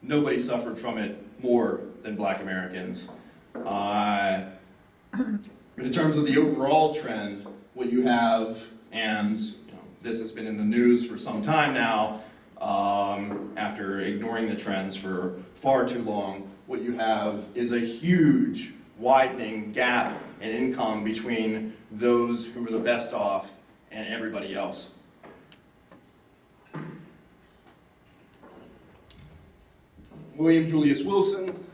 nobody suffered from it more than black Americans. But in terms of the overall trend, what you have, and this has been in the news for some time now, after ignoring the trends for far too long, what you have is a huge widening gap in income between those who are the best off and everybody else. William Julius Wilson,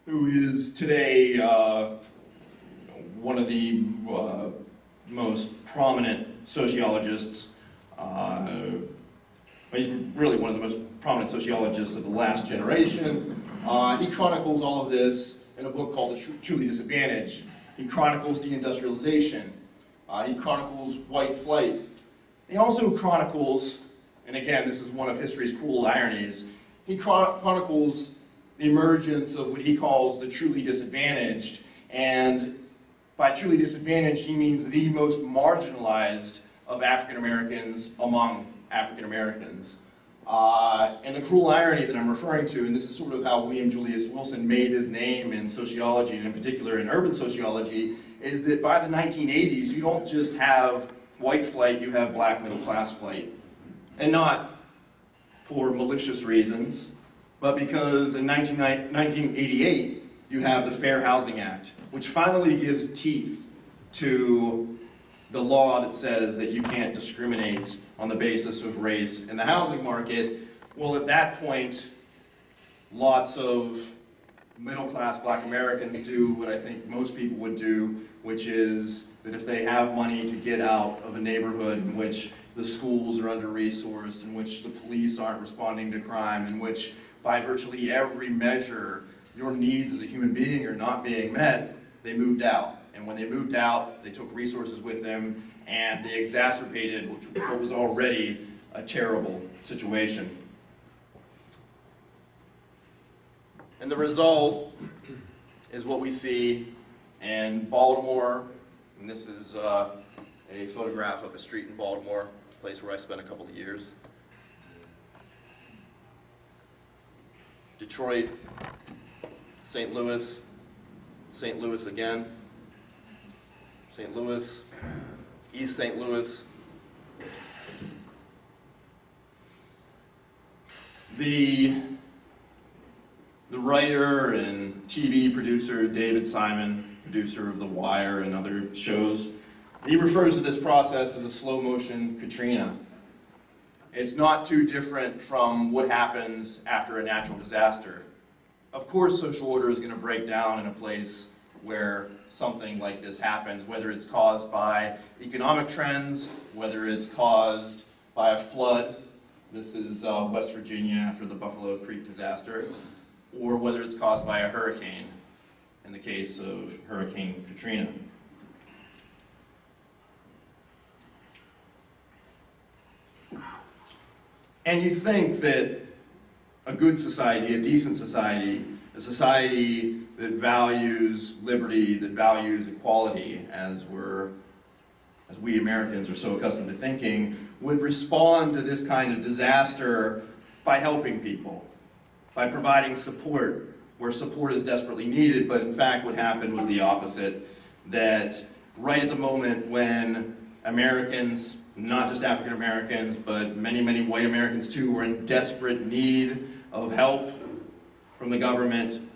who is today one of the most prominent sociologists He's really one of the most prominent sociologists of the last generation. He chronicles all of this in a book called The Truly Disadvantaged. He chronicles de-industrialization. He chronicles white flight. He also chronicles, and again, this is one of history's cruel ironies, he chronicles the emergence of what he calls the truly disadvantaged. And by truly disadvantaged, he means the most marginalized of African Americans among African Americans. And the cruel irony that I'm referring to, and this is sort of how William Julius Wilson made his name in sociology, and in particular in urban sociology, is that by the 1980s, you don't just have white flight, you have black middle class flight. And not for malicious reasons, but because in 1988, you have the Fair Housing Act, which finally gives teeth to the law that says that you can't discriminate on the basis of race in the housing market. Well, at that point, lots of middle-class black Americans do what I think most people would do, which is that if they have money to get out of a neighborhood in which the schools are under-resourced, in which the police aren't responding to crime, in which by virtually every measure your needs as a human being are not being met, they moved out. And when they moved out, they took resources with them, and they exacerbated what was already a terrible situation. And the result is what we see in Baltimore, and this is a photograph of a street in Baltimore, a place where I spent a couple of years. Detroit, St. Louis again, St. Louis, East St. Louis. The writer and TV producer David Simon, producer of The Wire and other shows, he refers to this process as a slow-motion Katrina. It's not too different from what happens after a natural disaster. Of course, social order is going to break down in a place where something like this happens, whether it's caused by economic trends, whether it's caused by a flood. This is West Virginia after the Buffalo Creek disaster, or whether it's caused by a hurricane, in the case of Hurricane Katrina. And you'd think that a good society, a decent society, a society that values liberty, that values equality, as we Americans are so accustomed to thinking, would respond to this kind of disaster by helping people, by providing support where support is desperately needed. But in fact, what happened was the opposite, that right at the moment when Americans, not just African Americans, but many, many white Americans too, were in desperate need of help from the government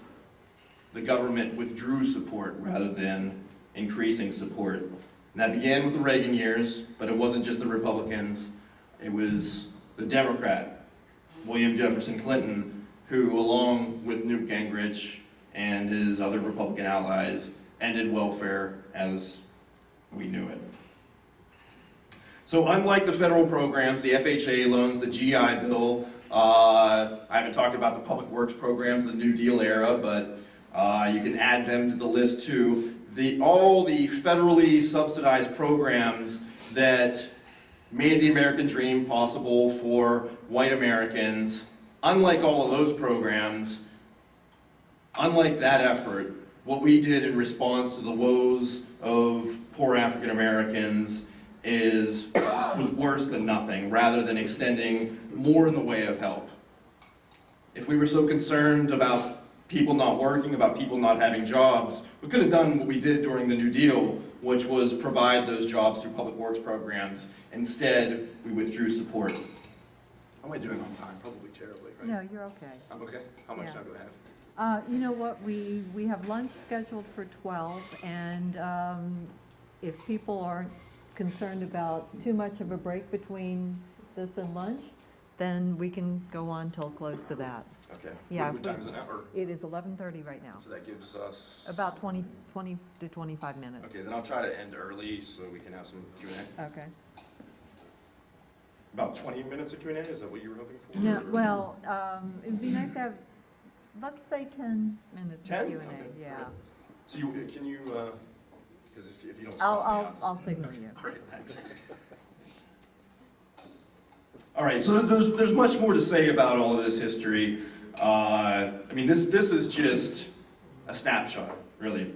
withdrew support rather than increasing support. And that began with the Reagan years, but it wasn't just the Republicans, it was the Democrat, William Jefferson Clinton, who, along with Newt Gingrich and his other Republican allies, ended welfare as we knew it. So unlike the federal programs, the FHA loans, the GI Bill, I haven't talked about the public works programs, the New Deal era, but you can add them to the list too. All the federally subsidized programs that made the American dream possible for white Americans, unlike all of those programs, unlike that effort, what we did in response to the woes of poor African Americans was worse than nothing, rather than extending more in the way of help. If we were so concerned about people not working, about people not having jobs, we could have done what we did during the New Deal, which was provide those jobs through public works programs. Instead, we withdrew support. How am I doing on time? Probably terribly, right? No, you're okay. I'm okay? How much time do I have? You know what, we have lunch scheduled for 12, and if people aren't concerned about too much of a break between this and lunch, then we can go on till close to that. Okay. Yeah. What time is it now? Or? It is 11:30 right now. So that gives us... About 20 to 25 minutes. Okay, then I'll try to end early so we can have some Q&A. Okay. About 20 minutes of Q&A, is that what you were hoping for? No, well, it would be nice to have, let's say 10 minutes 10? of Q&A, Okay. yeah. So can you, because if you don't stop me, I'll signal you. Great, thanks. All right, so there's much more to say about all of this history. I mean, this is just a snapshot, really.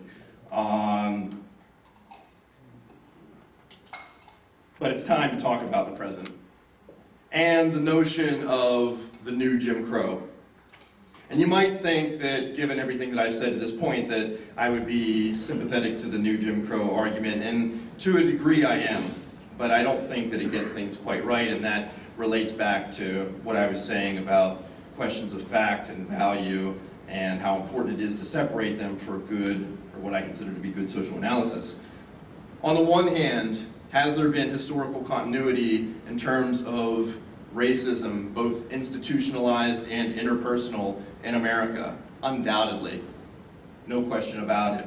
But it's time to talk about the present and the notion of the new Jim Crow. And you might think that, given everything that I've said to this point, that I would be sympathetic to the new Jim Crow argument, and to a degree I am, but I don't think that it gets things quite right, and that relates back to what I was saying about questions of fact and value, and how important it is to separate them for good, or what I consider to be good social analysis. On the one hand, has there been historical continuity in terms of racism, both institutionalized and interpersonal, in America? Undoubtedly. No question about it.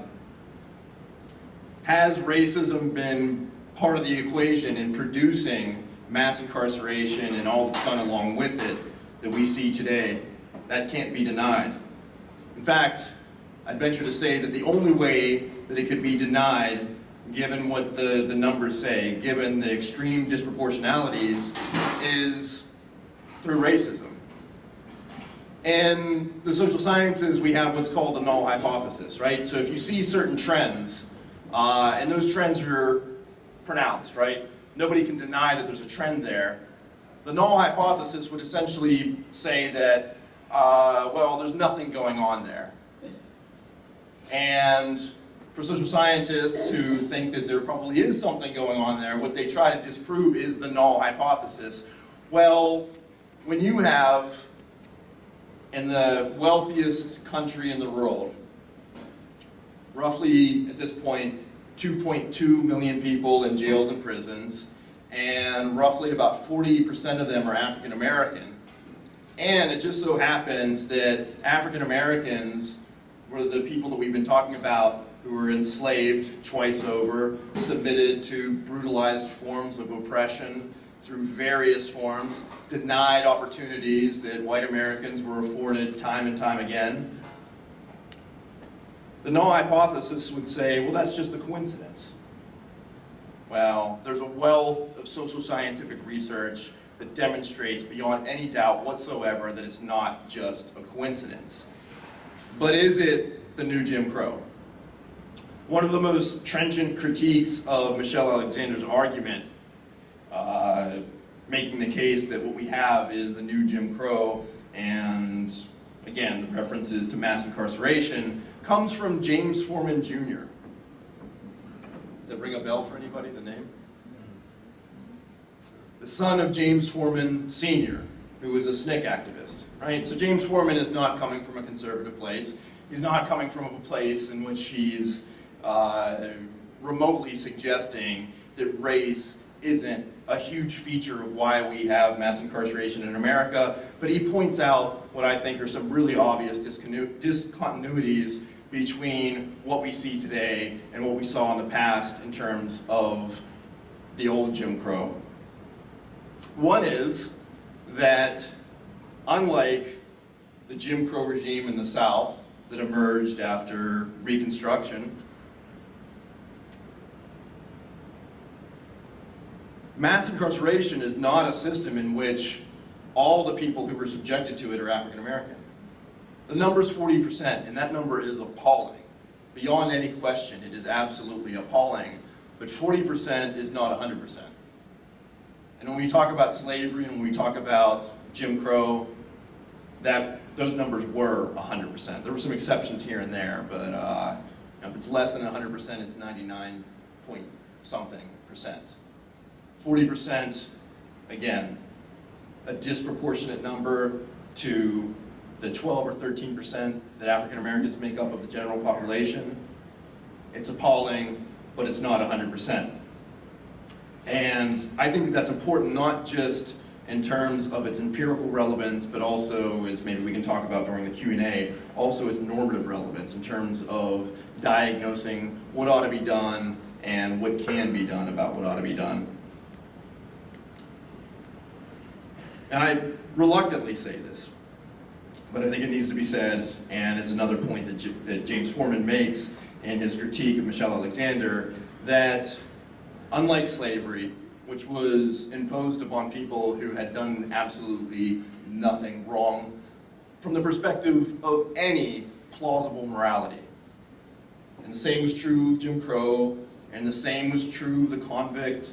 Has racism been part of the equation in producing mass incarceration and all that's gone along with it that we see today? That can't be denied. In fact, I'd venture to say that the only way that it could be denied, given what the numbers say, given the extreme disproportionalities, is through racism. In the social sciences, we have what's called the Null Hypothesis, right? So if you see certain trends, and those trends are pronounced, right? Nobody can deny that there's a trend there. The Null Hypothesis would essentially say that, well, there's nothing going on there. And for social scientists who think that there probably is something going on there, what they try to disprove is the Null Hypothesis. Well, when you have, in the wealthiest country in the world, roughly at this point 2.2 million people in jails and prisons, and roughly about 40% of them are African American, and it just so happens that African Americans were the people that we've been talking about who were enslaved twice over, submitted to brutalized forms of oppression through various forms, denied opportunities that white Americans were afforded time and time again. The Null Hypothesis would say, well, that's just a coincidence. Well, there's a wealth of social scientific research that demonstrates beyond any doubt whatsoever that it's not just a coincidence. But is it the new Jim Crow? One of the most trenchant critiques of Michelle Alexander's argument, making the case that what we have is the new Jim Crow, and again, the references to mass incarceration, comes from James Foreman Jr. Does that ring a bell for anybody, the name? The son of James Foreman Sr., who was a SNCC activist, right? So James Foreman is not coming from a conservative place. He's not coming from a place in which he's remotely suggesting that race isn't a huge feature of why we have mass incarceration in America, but he points out what I think are some really obvious discontinuities between what we see today and what we saw in the past in terms of the old Jim Crow. One is that, unlike the Jim Crow regime in the South that emerged after Reconstruction, mass incarceration is not a system in which all the people who were subjected to it are African American. The number is 40%, and that number is appalling. Beyond any question, it is absolutely appalling. But 40% is not 100%. And when we talk about slavery and when we talk about Jim Crow, those numbers were 100%. There were some exceptions here and there, but if it's less than 100%, it's 99 point something percent. 40%, again, a disproportionate number to the 12 or 13% that African Americans make up of the general population. It's appalling, but it's not 100%. And I think that's important, not just in terms of its empirical relevance, but also, as maybe we can talk about during the Q&A, also its normative relevance in terms of diagnosing what ought to be done and what can be done about what ought to be done. And I reluctantly say this, but I think it needs to be said, and it's another point that James Forman makes in his critique of Michelle Alexander, that unlike slavery, which was imposed upon people who had done absolutely nothing wrong from the perspective of any plausible morality. And the same was true of Jim Crow, and the same was true of the convict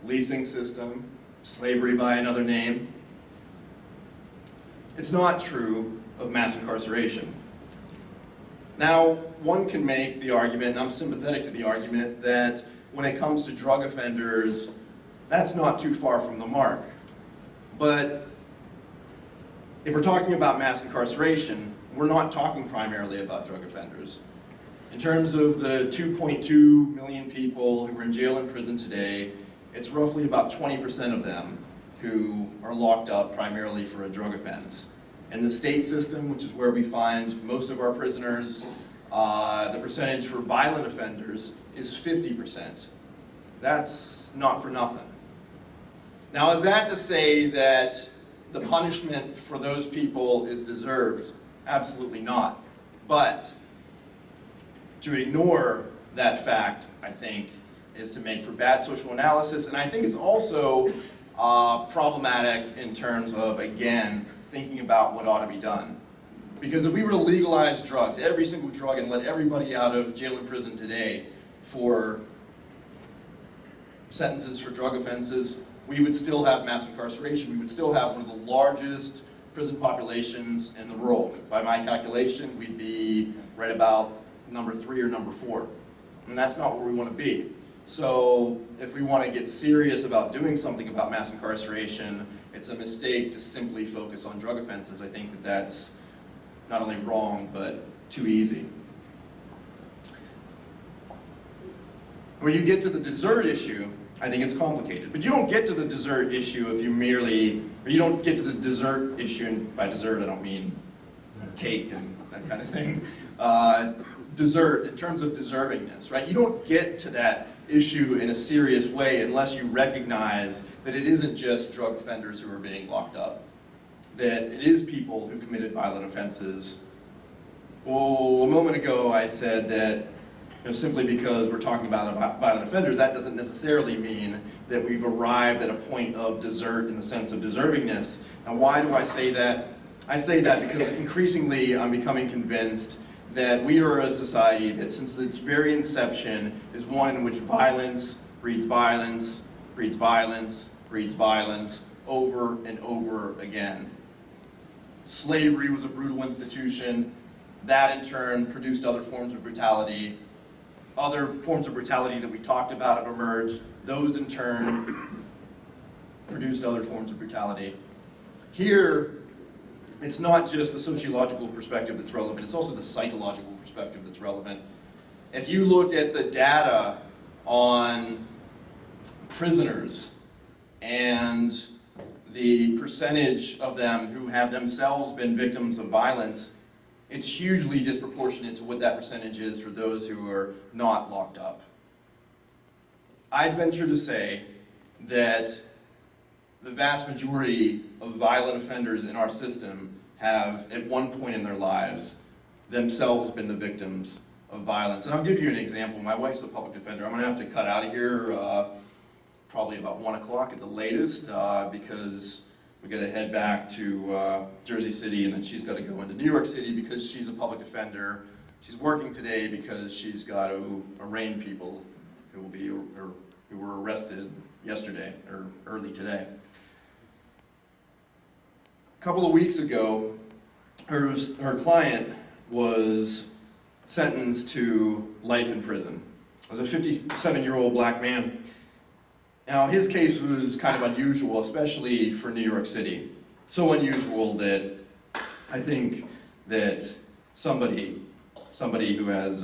leasing system, slavery by another name. It's not true of mass incarceration. Now, one can make the argument, and I'm sympathetic to the argument, that when it comes to drug offenders, that's not too far from the mark. But if we're talking about mass incarceration, we're not talking primarily about drug offenders. In terms of the 2.2 million people who are in jail and prison today, it's roughly about 20% of them who are locked up primarily for a drug offense. In the state system, which is where we find most of our prisoners, the percentage for violent offenders is 50%. That's not for nothing. Now, is that to say that the punishment for those people is deserved? Absolutely not. But to ignore that fact, I think, is to make for bad social analysis, and I think it's also problematic in terms of, again, thinking about what ought to be done. Because if we were to legalize drugs, every single drug, and let everybody out of jail and prison today for sentences for drug offenses, we would still have mass incarceration. We would still have one of the largest prison populations in the world. By my calculation, we'd be right about number 3 or number 4. And that's not where we want to be. So if we want to get serious about doing something about mass incarceration, it's a mistake to simply focus on drug offenses. I think that that's not only wrong, but too easy. When you get to the desert issue, I think it's complicated. But you don't get to the desert issue if you you don't get to the desert issue, and by desert I don't mean cake and that kind of thing. Desert, in terms of deservingness, right? You don't get to that issue in a serious way unless you recognize that it isn't just drug offenders who are being locked up, that it is people who committed violent offenses. Well, a moment ago I said that simply because we're talking about violent offenders, that doesn't necessarily mean that we've arrived at a point of desert in the sense of deservingness. Now, why do I say that? I say that because increasingly I'm becoming convinced that we are a society that since its very inception is one in which violence breeds violence, breeds violence, breeds violence, over and over again. Slavery was a brutal institution. That in turn produced other forms of brutality. Other forms of brutality that we talked about have emerged. Those in turn produced other forms of brutality. Here, it's not just the sociological perspective that's relevant, it's also the psychological perspective that's relevant. If you look at the data on prisoners and the percentage of them who have themselves been victims of violence, it's hugely disproportionate to what that percentage is for those who are not locked up. I'd venture to say that the vast majority of violent offenders in our system have, at one point in their lives, themselves been the victims of violence. And I'll give you an example. My wife's a public defender. I'm going to have to cut out of here probably about 1 o'clock at the latest because we got to head back to Jersey City, and then she's got to go into New York City because she's a public defender. She's working today because she's got to arraign people who were arrested yesterday or early today. A couple of weeks ago, her client was sentenced to life in prison. It was a 57-year-old black man. Now, his case was kind of unusual, especially for New York City. So unusual that I think that somebody who has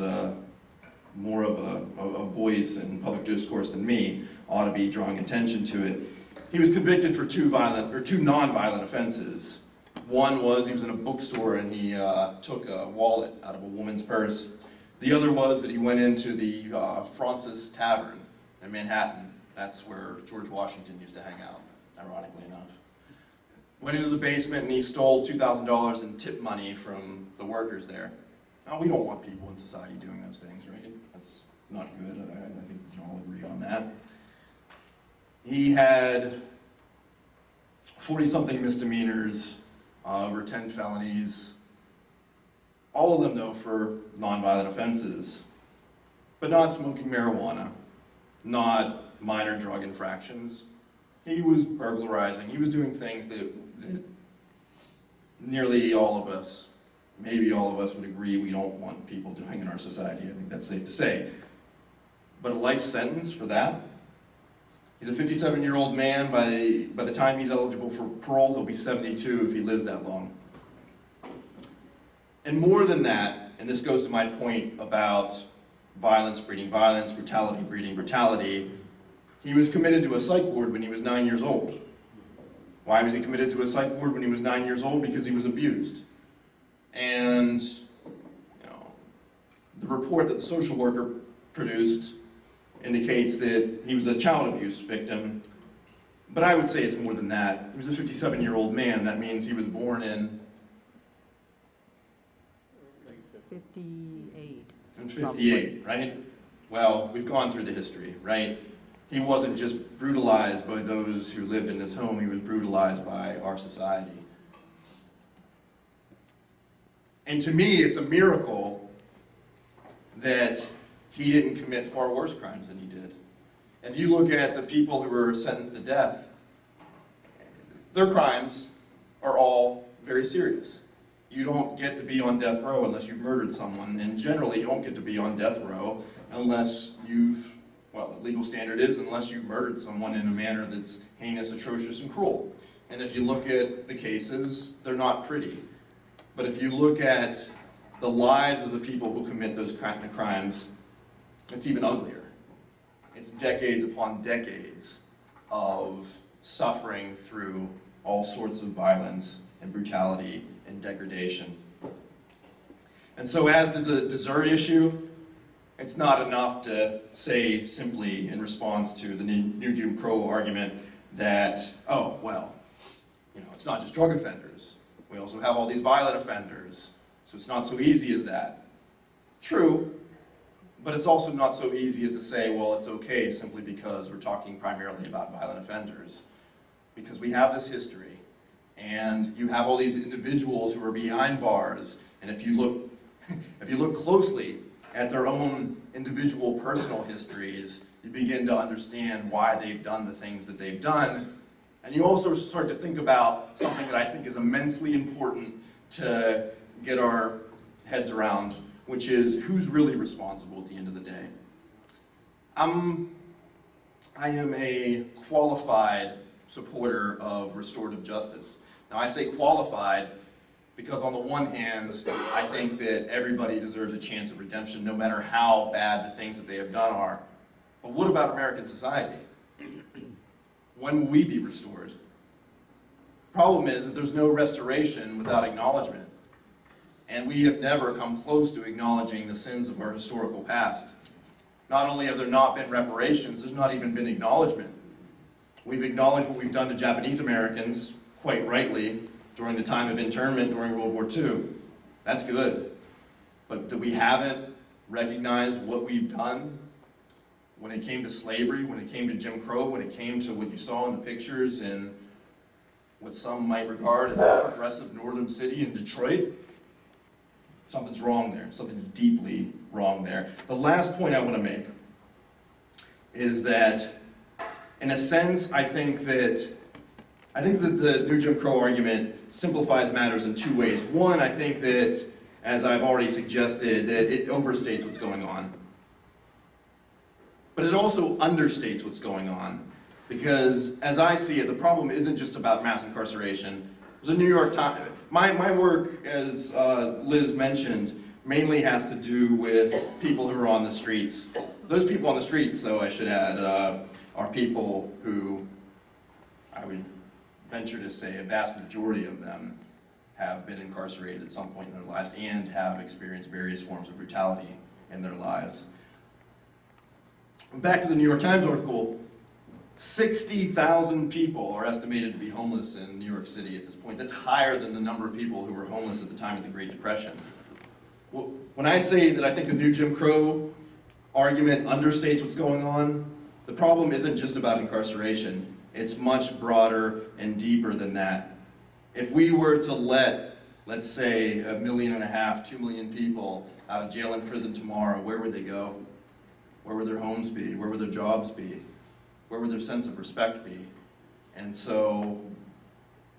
more of a voice in public discourse than me ought to be drawing attention to it. He was convicted for two non-violent offenses. One was he was in a bookstore and he took a wallet out of a woman's purse. The other was that he went into the Francis Tavern in Manhattan. That's where George Washington used to hang out, ironically enough. went into the basement and he stole $2,000 in tip money from the workers there. Now, we don't want people in society doing those things, right? That's not good. I think we can all agree on that. He had 40-something misdemeanors, over 10 felonies, all of them, though, for nonviolent offenses, but not smoking marijuana, not minor drug infractions. He was burglarizing. He was doing things that nearly all of us, maybe all of us, would agree we don't want people doing in our society. I think that's safe to say. But a life sentence for that? He's a 57-year-old man. By the time he's eligible for parole, he'll be 72 if he lives that long. And more than that, and this goes to my point about violence breeding violence, brutality breeding brutality, he was committed to a psych ward when he was 9 years old. Why was he committed to a psych ward when he was 9 years old? Because he was abused. And the report that the social worker produced indicates that he was a child abuse victim. But I would say it's more than that. He was a 57-year-old man. That means he was born in 58. In 58, right? Well, we've gone through the history, right? He wasn't just brutalized by those who lived in his home, he was brutalized by our society. And to me, it's a miracle that he didn't commit far worse crimes than he did. If you look at the people who were sentenced to death, their crimes are all very serious. You don't get to be on death row unless you've murdered someone, and generally you don't get to be on death row unless you've, well, the legal standard is unless you've murdered someone in a manner that's heinous, atrocious, and cruel. And if you look at the cases, they're not pretty. But if you look at the lives of the people who commit those kind of crimes, it's even uglier. It's decades upon decades of suffering through all sorts of violence and brutality and degradation. And so as to the desert issue, it's not enough to say simply in response to the new Jim Crow argument that, oh, well, it's not just drug offenders. We also have all these violent offenders, so it's not so easy as that. True, but it's also not so easy as to say, well, it's okay simply because we're talking primarily about violent offenders. Because we have this history, and you have all these individuals who are behind bars, and if you look closely at their own individual personal histories, you begin to understand why they've done the things that they've done. And you also start to think about something that I think is immensely important to get our heads around, which is who's really responsible at the end of the day. I am a qualified supporter of restorative justice. Now, I say qualified because on the one hand, I think that everybody deserves a chance of redemption no matter how bad the things that they have done are. But what about American society? When will we be restored? Problem is that there's no restoration without acknowledgement. And we have never come close to acknowledging the sins of our historical past. Not only have there not been reparations, there's not even been acknowledgement. We've acknowledged what we've done to Japanese Americans, quite rightly, during the time of internment during World War II. That's good. But we haven't recognized what we've done when it came to slavery, when it came to Jim Crow, when it came to what you saw in the pictures in what some might regard as a progressive northern city in Detroit. Something's wrong there. Something's deeply wrong there. The last point I want to make is that, in a sense, I think that the new Jim Crow argument simplifies matters in two ways. One, I think that, as I've already suggested, that it overstates what's going on. But it also understates what's going on. Because, as I see it, the problem isn't just about mass incarceration. There's a New York Times. My work, as Liz mentioned, mainly has to do with people who are on the streets. Those people on the streets, though, I should add, are people who, I would venture to say, a vast majority of them have been incarcerated at some point in their lives and have experienced various forms of brutality in their lives. Back to the New York Times article. 60,000 people are estimated to be homeless in New York City at this point. That's higher than the number of people who were homeless at the time of the Great Depression. Well, when I say that I think the new Jim Crow argument understates what's going on, the problem isn't just about incarceration. It's much broader and deeper than that. If we were to let, let's say, 1.5 million, 2 million people out of jail and prison tomorrow, where would they go? Where would their homes be? Where would their jobs be? Where would their sense of respect be? And so,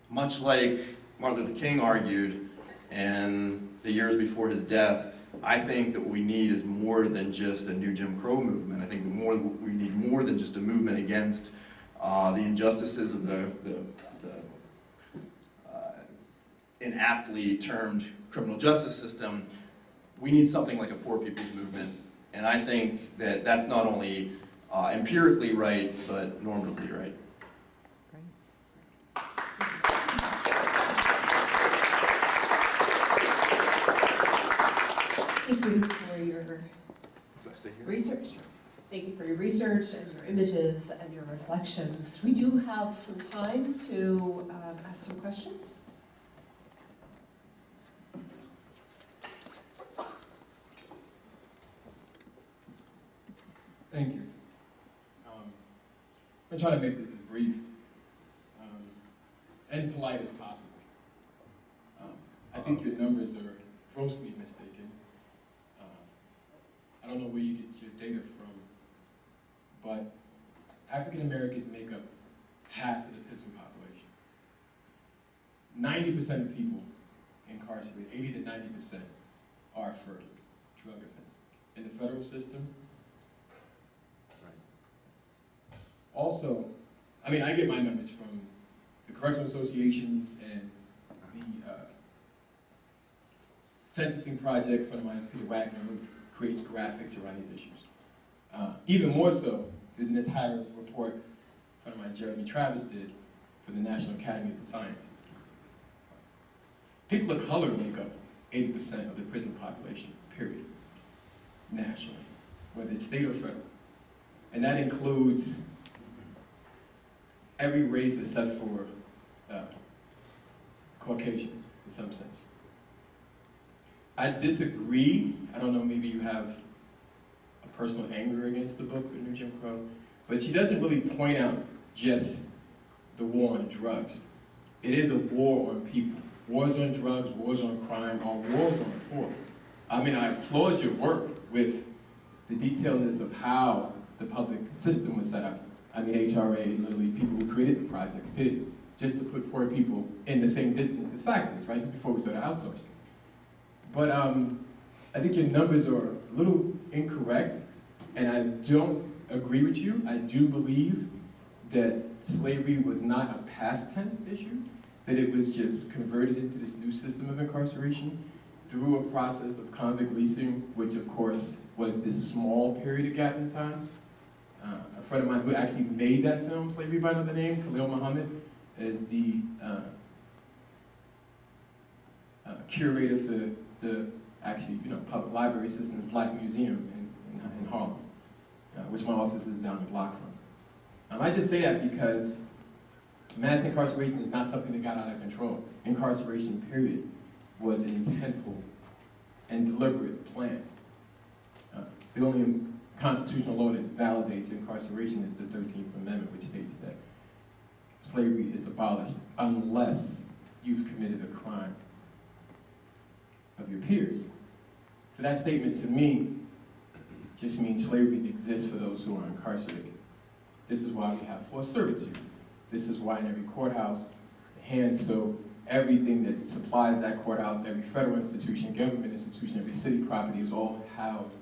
much like Martin Luther King argued in the years before his death, I think that what we need is more than just a new Jim Crow movement. I think we need more than just a movement against the injustices of the inaptly termed criminal justice system. We need something like a poor people's movement. And I think that that's not only empirically right, but normatively right. Thank you for your research. Thank you for your research and your images and your reflections. We do have some time to ask some questions. Thank you. I'm trying to make this as brief and polite as possible. I think your numbers are grossly mistaken. I don't know where you get your data from, but African Americans make up half of the prison population. 90% of people incarcerated, 80 to 90%, are for drug offenses. In the federal system, also, I mean, I get my numbers from the correctional associations and the sentencing project. A friend of mine, Peter Wagner, who creates graphics around these issues. Even more so, there's an entire report a friend of mine, Jeremy Travis, did for the National Academy of the Sciences. People of color make up 80% of the prison population, period, nationally, whether it's state or federal. And that includes every race except for Caucasian, in some sense. I disagree. I don't know, maybe you have a personal anger against the book, The New Jim Crow, but she doesn't really point out just the war on drugs. It is a war on people. Wars on drugs, wars on crime, or wars on the poor. I mean, I applaud your work with the detailedness of how the public system was set up. I mean, HRA, literally people who created the project did it just to put poor people in the same distance as factories, right, just before we started outsourcing. But I think your numbers are a little incorrect, and I don't agree with you. I do believe that slavery was not a past tense issue, that it was just converted into this new system of incarceration through a process of convict leasing, which of course was this small period of gap in time. A friend of mine who actually made that film, Slavery by Another Name, Khalil Muhammad, is the curator for the public library system's Black Museum in Harlem, which my office is down the block from. I just say that because mass incarceration is not something that got out of control. Incarceration, period, was an intentful and deliberate plan. The only constitutional law that validates incarceration is the 13th Amendment, which states that slavery is abolished unless you've committed a crime of your peers. So that statement to me just means slavery exists for those who are incarcerated. This is why we have forced servitude. This is why in every courthouse, so everything that supplies that courthouse, every federal institution, government institution, every city property is all housed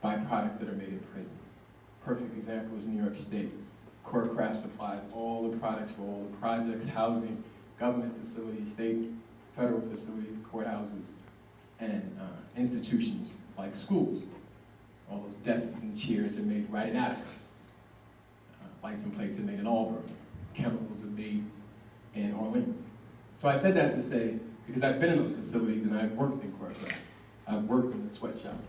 by products that are made in prison. Perfect example is New York State. Courtcraft supplies all the products for all the projects, housing, government facilities, state, federal facilities, courthouses, and institutions like schools. All those desks and chairs are made right in Attica. Lights and plates are made in Auburn. Chemicals are made in Orleans. So I said that to say, because I've been in those facilities and I've worked in Courtcraft. I've worked in the sweatshops.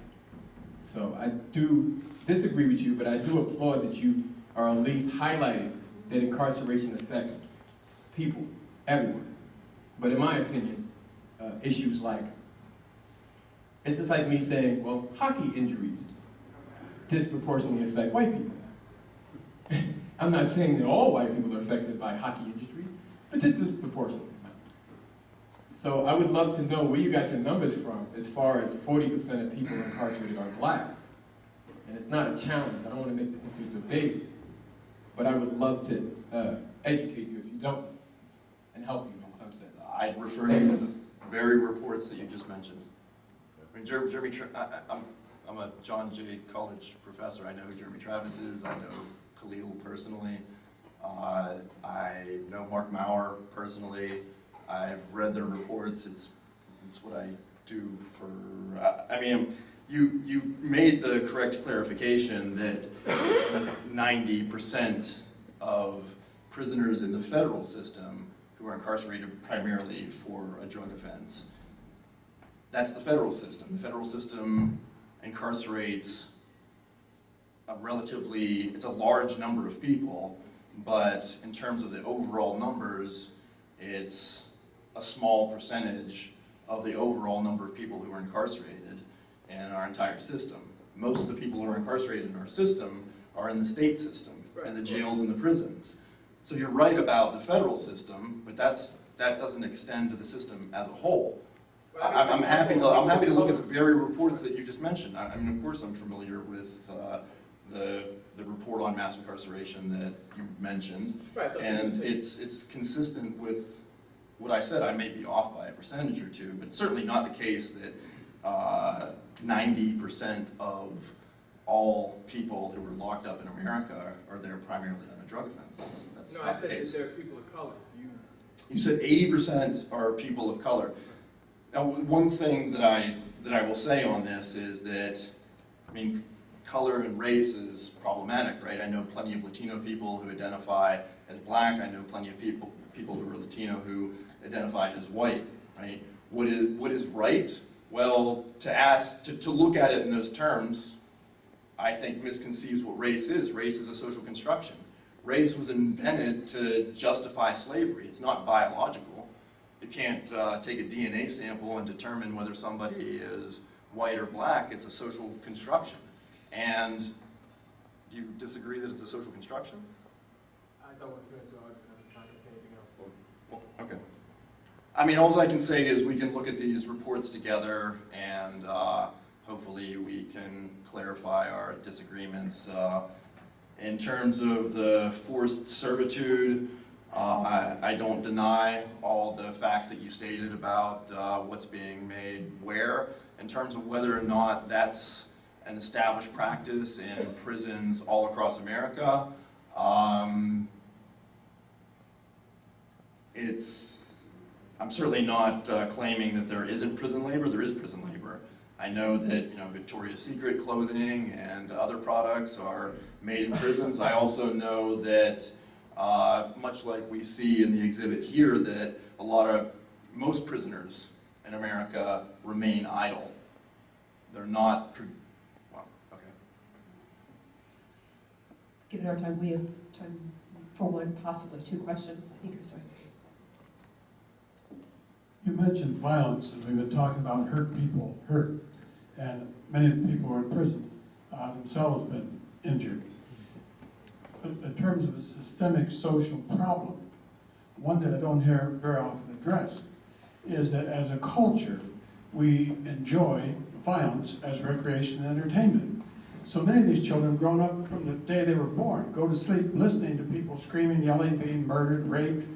So I do disagree with you, but I do applaud that you are at least highlighting that incarceration affects people everywhere. But in my opinion, issues like, it's just like me saying, well, hockey injuries disproportionately affect white people. I'm not saying that all white people are affected by hockey injuries, but just disproportionately. So I would love to know where you got your numbers from as far as 40% of people incarcerated are blacks. And it's not a challenge. I don't want to make this into a debate, but I would love to educate you if you don't, and help you in some sense. I'd refer you to the very reports that you just mentioned. I mean, I'm a John Jay College professor. I know who Jeremy Travis is. I know Khalil personally. I know Mark Maurer personally. I've read their reports. It's what I do for. I mean, you made the correct clarification that 90% of prisoners in the federal system who are incarcerated primarily for a drug offense. That's the federal system. The federal system incarcerates it's a large number of people, but in terms of the overall numbers, it's a small percentage of the overall number of people who are incarcerated in our entire system. Most of the people who are incarcerated in our system are in the state system, and the jails and the prisons. So you're right about the federal system, but that doesn't extend to the system as a whole. I'm happy to look at the very reports that you just mentioned. I mean, of course, I'm familiar with the report on mass incarceration that you mentioned, and it's consistent with what I said. I may be off by a percentage or two, but it's certainly not the case that 90% of all people who were locked up in America are there primarily on a drug offense. That's No, not I the said case. that there are people of color. You said 80% are people of color. Now, one thing that I will say on this is that, I mean, color and race is problematic, right? I know plenty of Latino people who identify as black. I know plenty of people who are Latino who identify as white, right? What is right? Well, to look at it in those terms, I think misconceives what race is. Race is a social construction. Race was invented to justify slavery. It's not biological. You can't take a DNA sample and determine whether somebody is white or black. It's a social construction. And do you disagree that it's a social construction? I don't want to go into argument. I'm trying to say anything else. Well, okay. I mean, all I can say is we can look at these reports together, and hopefully we can clarify our disagreements. In terms of the forced servitude, I don't deny all the facts that you stated about what's being made where. In terms of whether or not that's an established practice in prisons all across America, I'm certainly not claiming that there isn't prison labor. There is prison labor. I know that Victoria's Secret clothing and other products are made in prisons. I also know that, much like we see in the exhibit here, that most prisoners in America remain idle. They're not. Well, okay. Given our time, we have time for one, possibly two questions. I think sorry. You mentioned violence, and we've been talking about hurt people hurt, and many of the people who are in prison themselves have been injured. But in terms of a systemic social problem, one that I don't hear very often addressed is that as a culture, we enjoy violence as recreation and entertainment. So many of these children have grown up from the day they were born, go to sleep listening to people screaming, yelling, being murdered, raped,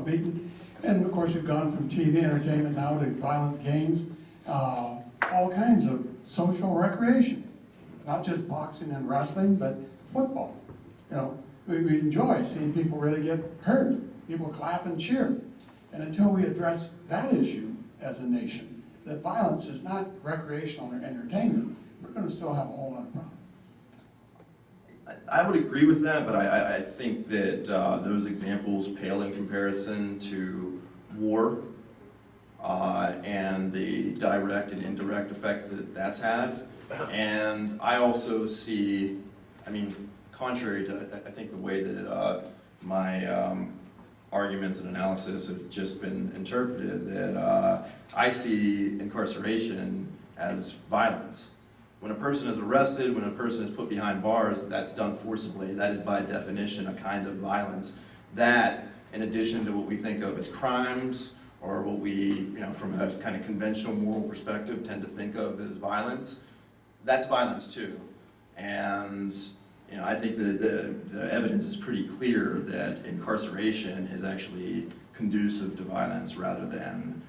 beaten. And of course, we've gone from TV entertainment now to violent games, all kinds of social recreation, not just boxing and wrestling, but football. We enjoy seeing people really get hurt, people clap and cheer. And until we address that issue as a nation, that violence is not recreational or entertainment, we're going to still have a whole lot of problems. I would agree with that, but I think that those examples pale in comparison to war and the direct and indirect effects that that's had. And I also see, I mean, contrary to, I think, the way that my arguments and analysis have just been interpreted that I see incarceration as violence. When a person is arrested, when a person is put behind bars, that's done forcibly. That is by definition a kind of violence. That, in addition to what we think of as crimes, or what we, from a kind of conventional moral perspective, tend to think of as violence, that's violence too. And I think that the evidence is pretty clear that incarceration is actually conducive to violence rather than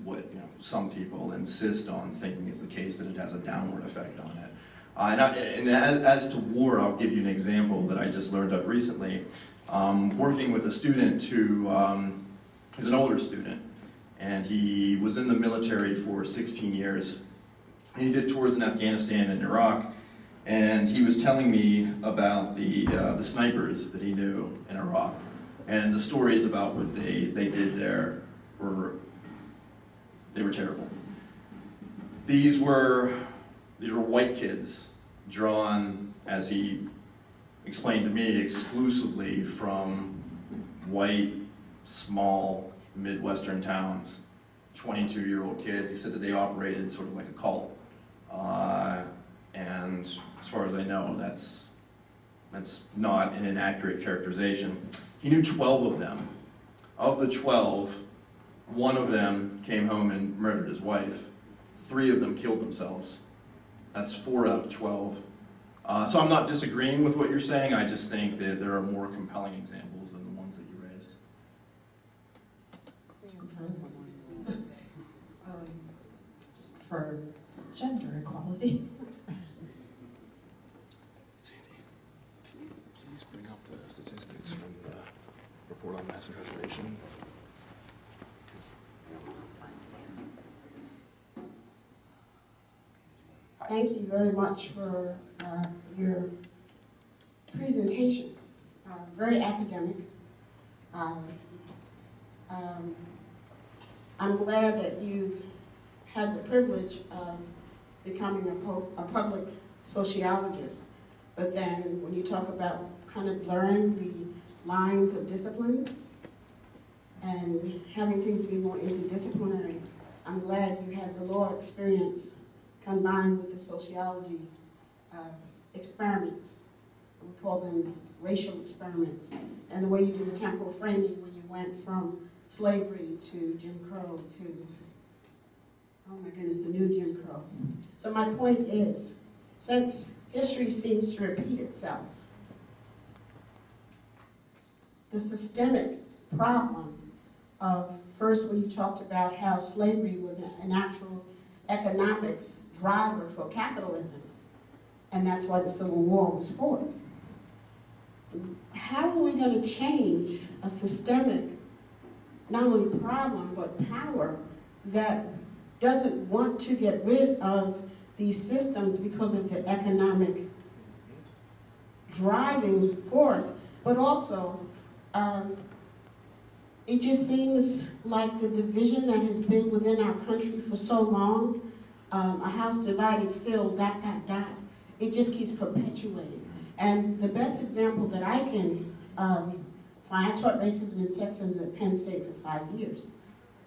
what some people insist on thinking is the case, that it has a downward effect on it. And as to war, I'll give you an example that I just learned of recently. Working with a student who is an older student, and he was in the military for 16 years. He did tours in Afghanistan and Iraq, and he was telling me about the snipers that he knew in Iraq, and the stories about what they did there were terrible. These were white kids drawn, as he explained to me, exclusively from white, small, Midwestern towns, 22-year-old kids. He said that they operated sort of like a cult. And as far as I know, that's not an inaccurate characterization. He knew 12 of them. Of the 12, one of them came home and murdered his wife. 3 of them killed themselves. That's 4 out of 12. So I'm not disagreeing with what you're saying. I just think that there are more compelling examples than the ones that you raised. Just for some gender equality. Sandy, please bring up the statistics from the report on mass incarceration. Thank you very much for your presentation. Very academic. I'm glad that you've had the privilege of becoming a public sociologist. But then when you talk about kind of blurring the lines of disciplines and having things be more interdisciplinary, I'm glad you had the law experience combined with the sociology experiments. We call them racial experiments. And the way you do the temporal framing when you went from slavery to Jim Crow to, oh my goodness, the new Jim Crow. So my point is, since history seems to repeat itself, the systemic problem of, first when you talked about how slavery was an actual economic driver for capitalism, and that's why the Civil War was fought. How are we going to change a systemic, not only problem, but power that doesn't want to get rid of these systems because of the economic driving force, but also it just seems like the division that has been within our country for so long, a house divided still, ... It just keeps perpetuating. And the best example that I can find, I taught racism and sexism at Penn State for 5 years,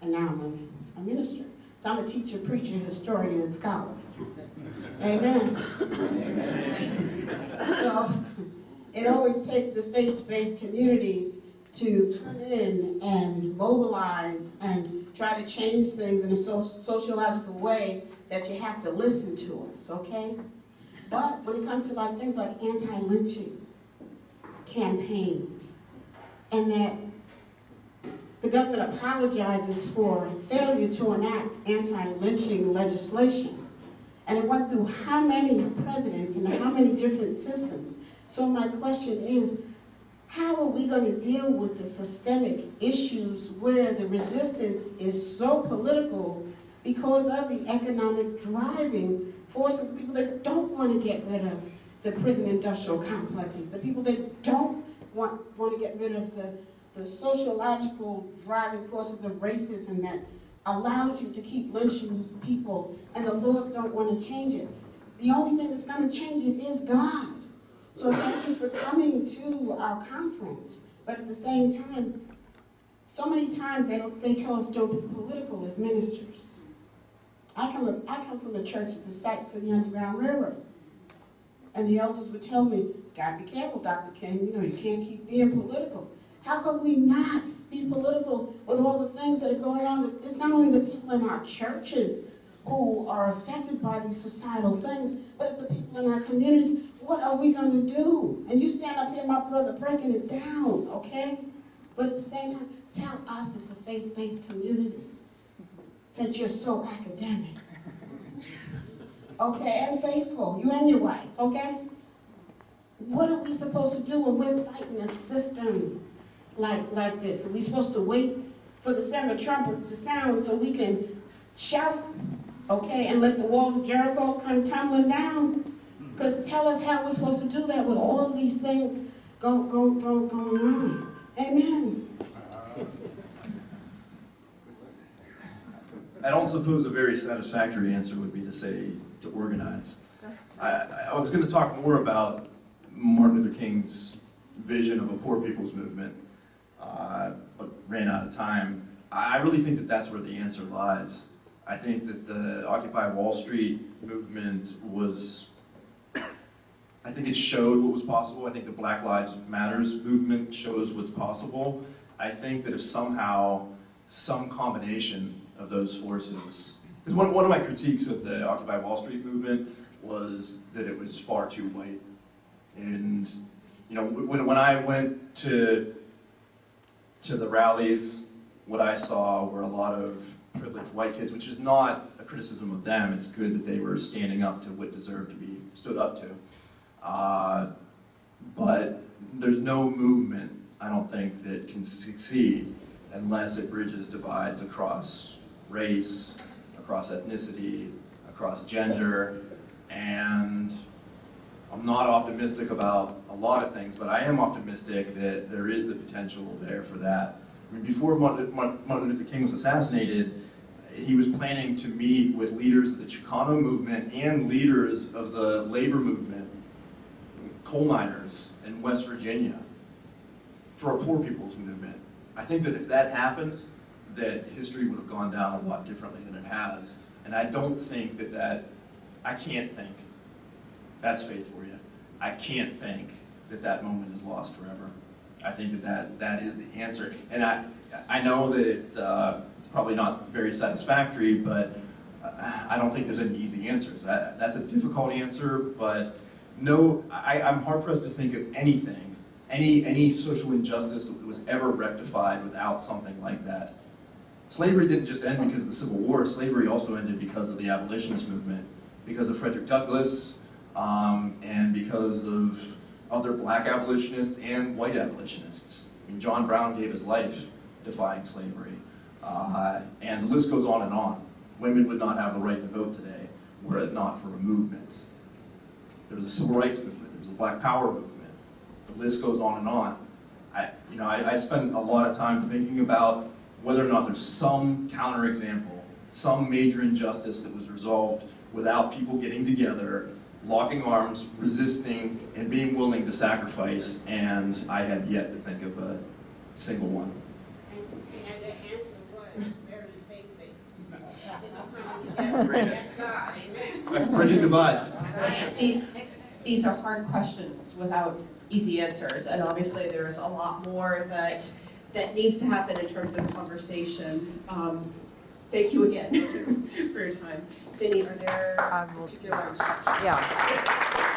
and now I'm a minister. So I'm a teacher, preacher, historian, and scholar. Amen. So it always takes the faith-based communities to come in and mobilize and try to change things in a sociological way that you have to listen to us, okay? But when it comes to things like anti-lynching campaigns, and that the government apologizes for failure to enact anti-lynching legislation, and it went through how many presidents and how many different systems. So my question is, how are we going to deal with the systemic issues where the resistance is so political because of the economic driving force of the people that don't want to get rid of the prison industrial complexes, the people that don't want to get rid of the sociological driving forces of racism that allows you to keep lynching people, and the laws don't want to change it. The only thing that's going to change it is God. So thank you for coming to our conference. But at the same time, so many times they tell us don't be political as ministers. I come from a church that's a site for the Underground Railroad. And the elders would tell me, gotta be careful, Dr. King, you know, you can't keep being political. How can we not be political with all the things that are going on? It's not only the people in our churches who are affected by these societal things, but it's the people in our communities. What are we going to do? And you stand up here, my brother, breaking it down, okay? But at the same time, tell us as a faith-based community, since you're so academic, okay, and faithful, you and your wife, okay? What are we supposed to do when we're fighting a system like this? Are we supposed to wait for the sound of trumpets to sound so we can shout, okay, and let the walls of Jericho come tumbling down? Because tell us how we're supposed to do that with all of these things going on. Amen. I don't suppose a very satisfactory answer would be to say to organize. I was going to talk more about Martin Luther King's vision of a poor people's movement, but ran out of time. I really think that that's where the answer lies. I think that the Occupy Wall Street movement was, I think it showed what was possible. I think the Black Lives Matters movement shows what's possible. I think that if somehow some combination of those forces, because one of my critiques of the Occupy Wall Street movement was that it was far too white. And you know, when I went to the rallies, what I saw were a lot of privileged white kids, which is not a criticism of them. It's good that they were standing up to what deserved to be stood up to. But there's no movement, I don't think, that can succeed unless it bridges divides across race, across ethnicity, across gender, and I'm not optimistic about a lot of things, but I am optimistic that there is the potential there for that. I mean, before Martin Luther King was assassinated, he was planning to meet with leaders of the Chicano movement and leaders of the labor movement, coal miners in West Virginia, for a poor people's movement. I think that if that happened, that history would have gone down a lot differently than it has. And I don't think I can't think, that's faith for you, I can't think that moment is lost forever. I think that is the answer. And I know that it's probably not very satisfactory, but I don't think there's any easy answers. That's a difficult answer, but no, I'm hard-pressed to think of anything, any social injustice that was ever rectified without something like that. Slavery didn't just end because of the Civil War. Slavery also ended because of the abolitionist movement, because of Frederick Douglass, and because of other black abolitionists and white abolitionists. I mean, John Brown gave his life defying slavery. And the list goes on and on. Women would not have the right to vote today were it not for a movement. There was a civil rights movement. There was a black power movement. The list goes on and on. I spend a lot of time thinking about whether or not there's some counterexample, some major injustice that was resolved without people getting together, locking arms, resisting, and being willing to sacrifice, and I have yet to think of a single one. And the answer was very faith-based. That's bridging divides. These are hard questions without easy answers, and obviously there's a lot more that needs to happen in terms of conversation. Thank you again for your time. Cindy, are there particular... Yeah.